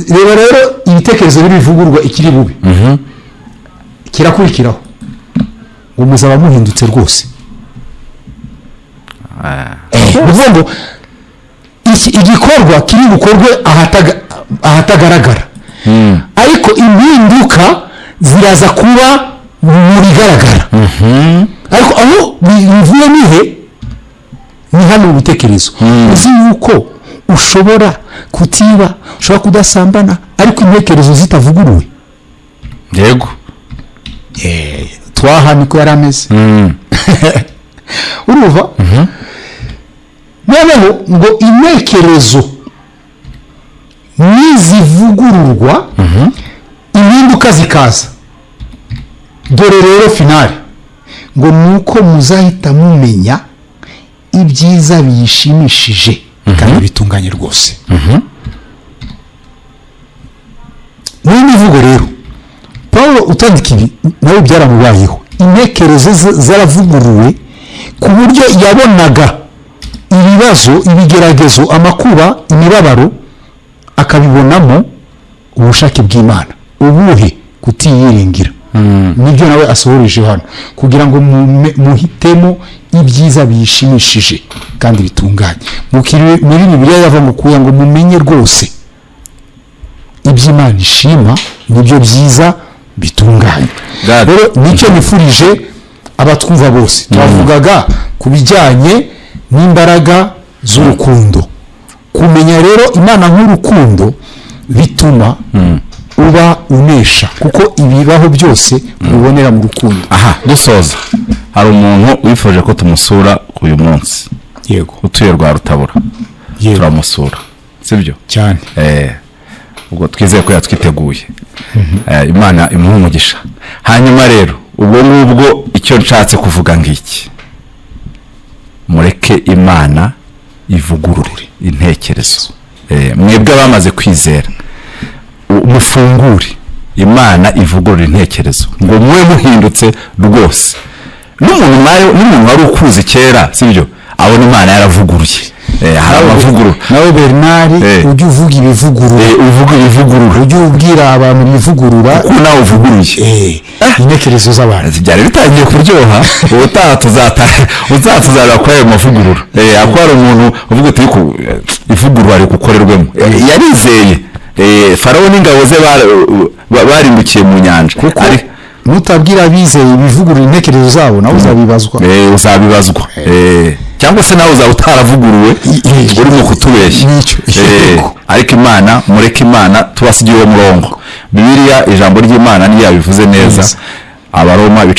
rero ibitekerezo bivugurwa ikiri bubi kirakurikiraho ngo muzaba muhindutse rwose. Bivuga ngo igikorwa kiri bukorwe ahatagaragara, ariko impinduka ziraza kuba mu bigaragara. Ariko aho bivuye ni hano mu bitekerezo. Uzi yuko ushobora kutiba, ushobora kudasambana, ariko intekerezo zitavuguruwe. Yego. Twaha niko yari ameze. Uruva? Noneho ngo intekerezo nizivugururwa, impinduka zikaza. Dore rero finale ngo nuko muzahita mumenya ibyiza biyishimishije kandi bitunganye rwose. Muri mivugo rero Paulo utandika ibi nawe byaramubayeho. Intekerezo zaravuguruwe ku buryo yabonaga ibibazo, ibigeragezo, amakuba, imibabaro akabibonamo ubushake bw'Imana. Ubuhe? Kutiyiringira. Nibyo nawe asohoreje hano kugira ngo muhitemo ibyiza biyishimishije kandi bitunganye. Muri Bibiliya yavuga kuya ngo mumenye rwose iby'Imana ishima nibyo byiza bitunganye. Rero nicyo nifurije abatwumva bose. Twavugaga ku bijyanye n'imbaraga z'urukundo. Kumenya rero Imana nk'urukundo bituma uba unesha, kuko ibibaho byose ubonera mu rukundo. Aha, dusoza, hari umuntu wifuje ko tumusura uyu munsi. Yego. Utuye rwa Rutabura. Turamusura, sibyo? Cyane. Ubwo twizeye ko yatwiteguye. Imana imuhe umugisha. Hanyuma rero ubwo ngubwo icyo nshatse kuvuga ngiki, mureke Imana ivugurure intekerezo. Mwebwe bamaze kwizera, mufungure Imana ivugurura intekerezo ngo muwe muhindutse rwose. N'umuntu wari ukuzi kera, sibyo, abona Imana yaravuguruye. Hari amavugurura. Nawe Bernard ujye uvuga ibivugurura. Uvuga ibivugurura. Ujye ubwira abantu ibivugurura kuko nawe uvuguruye. Intekerezo z'abantu byari bitangiye kuryoha. Ubutaha tuzareba kuri ayo mavugurura. Akwara umuntu uvuga uti ivugurura ari gukorerwemo. Yarizeye. Farawo n'ingabo ze barimbukiye mu nyanja. Mutabwira bizeye ibivugurura intekerezo zabo nawe uzabibazwa. Uzabibazwa. Cyangwa se nawe uzaba utaravuguruwe urimo kutubeshya. Ariko Imana, mureke Imana tubasigiye uwo murongo. Bibiliya ijambo ry'Imana niyo yabivuze neza. Abaroma ibice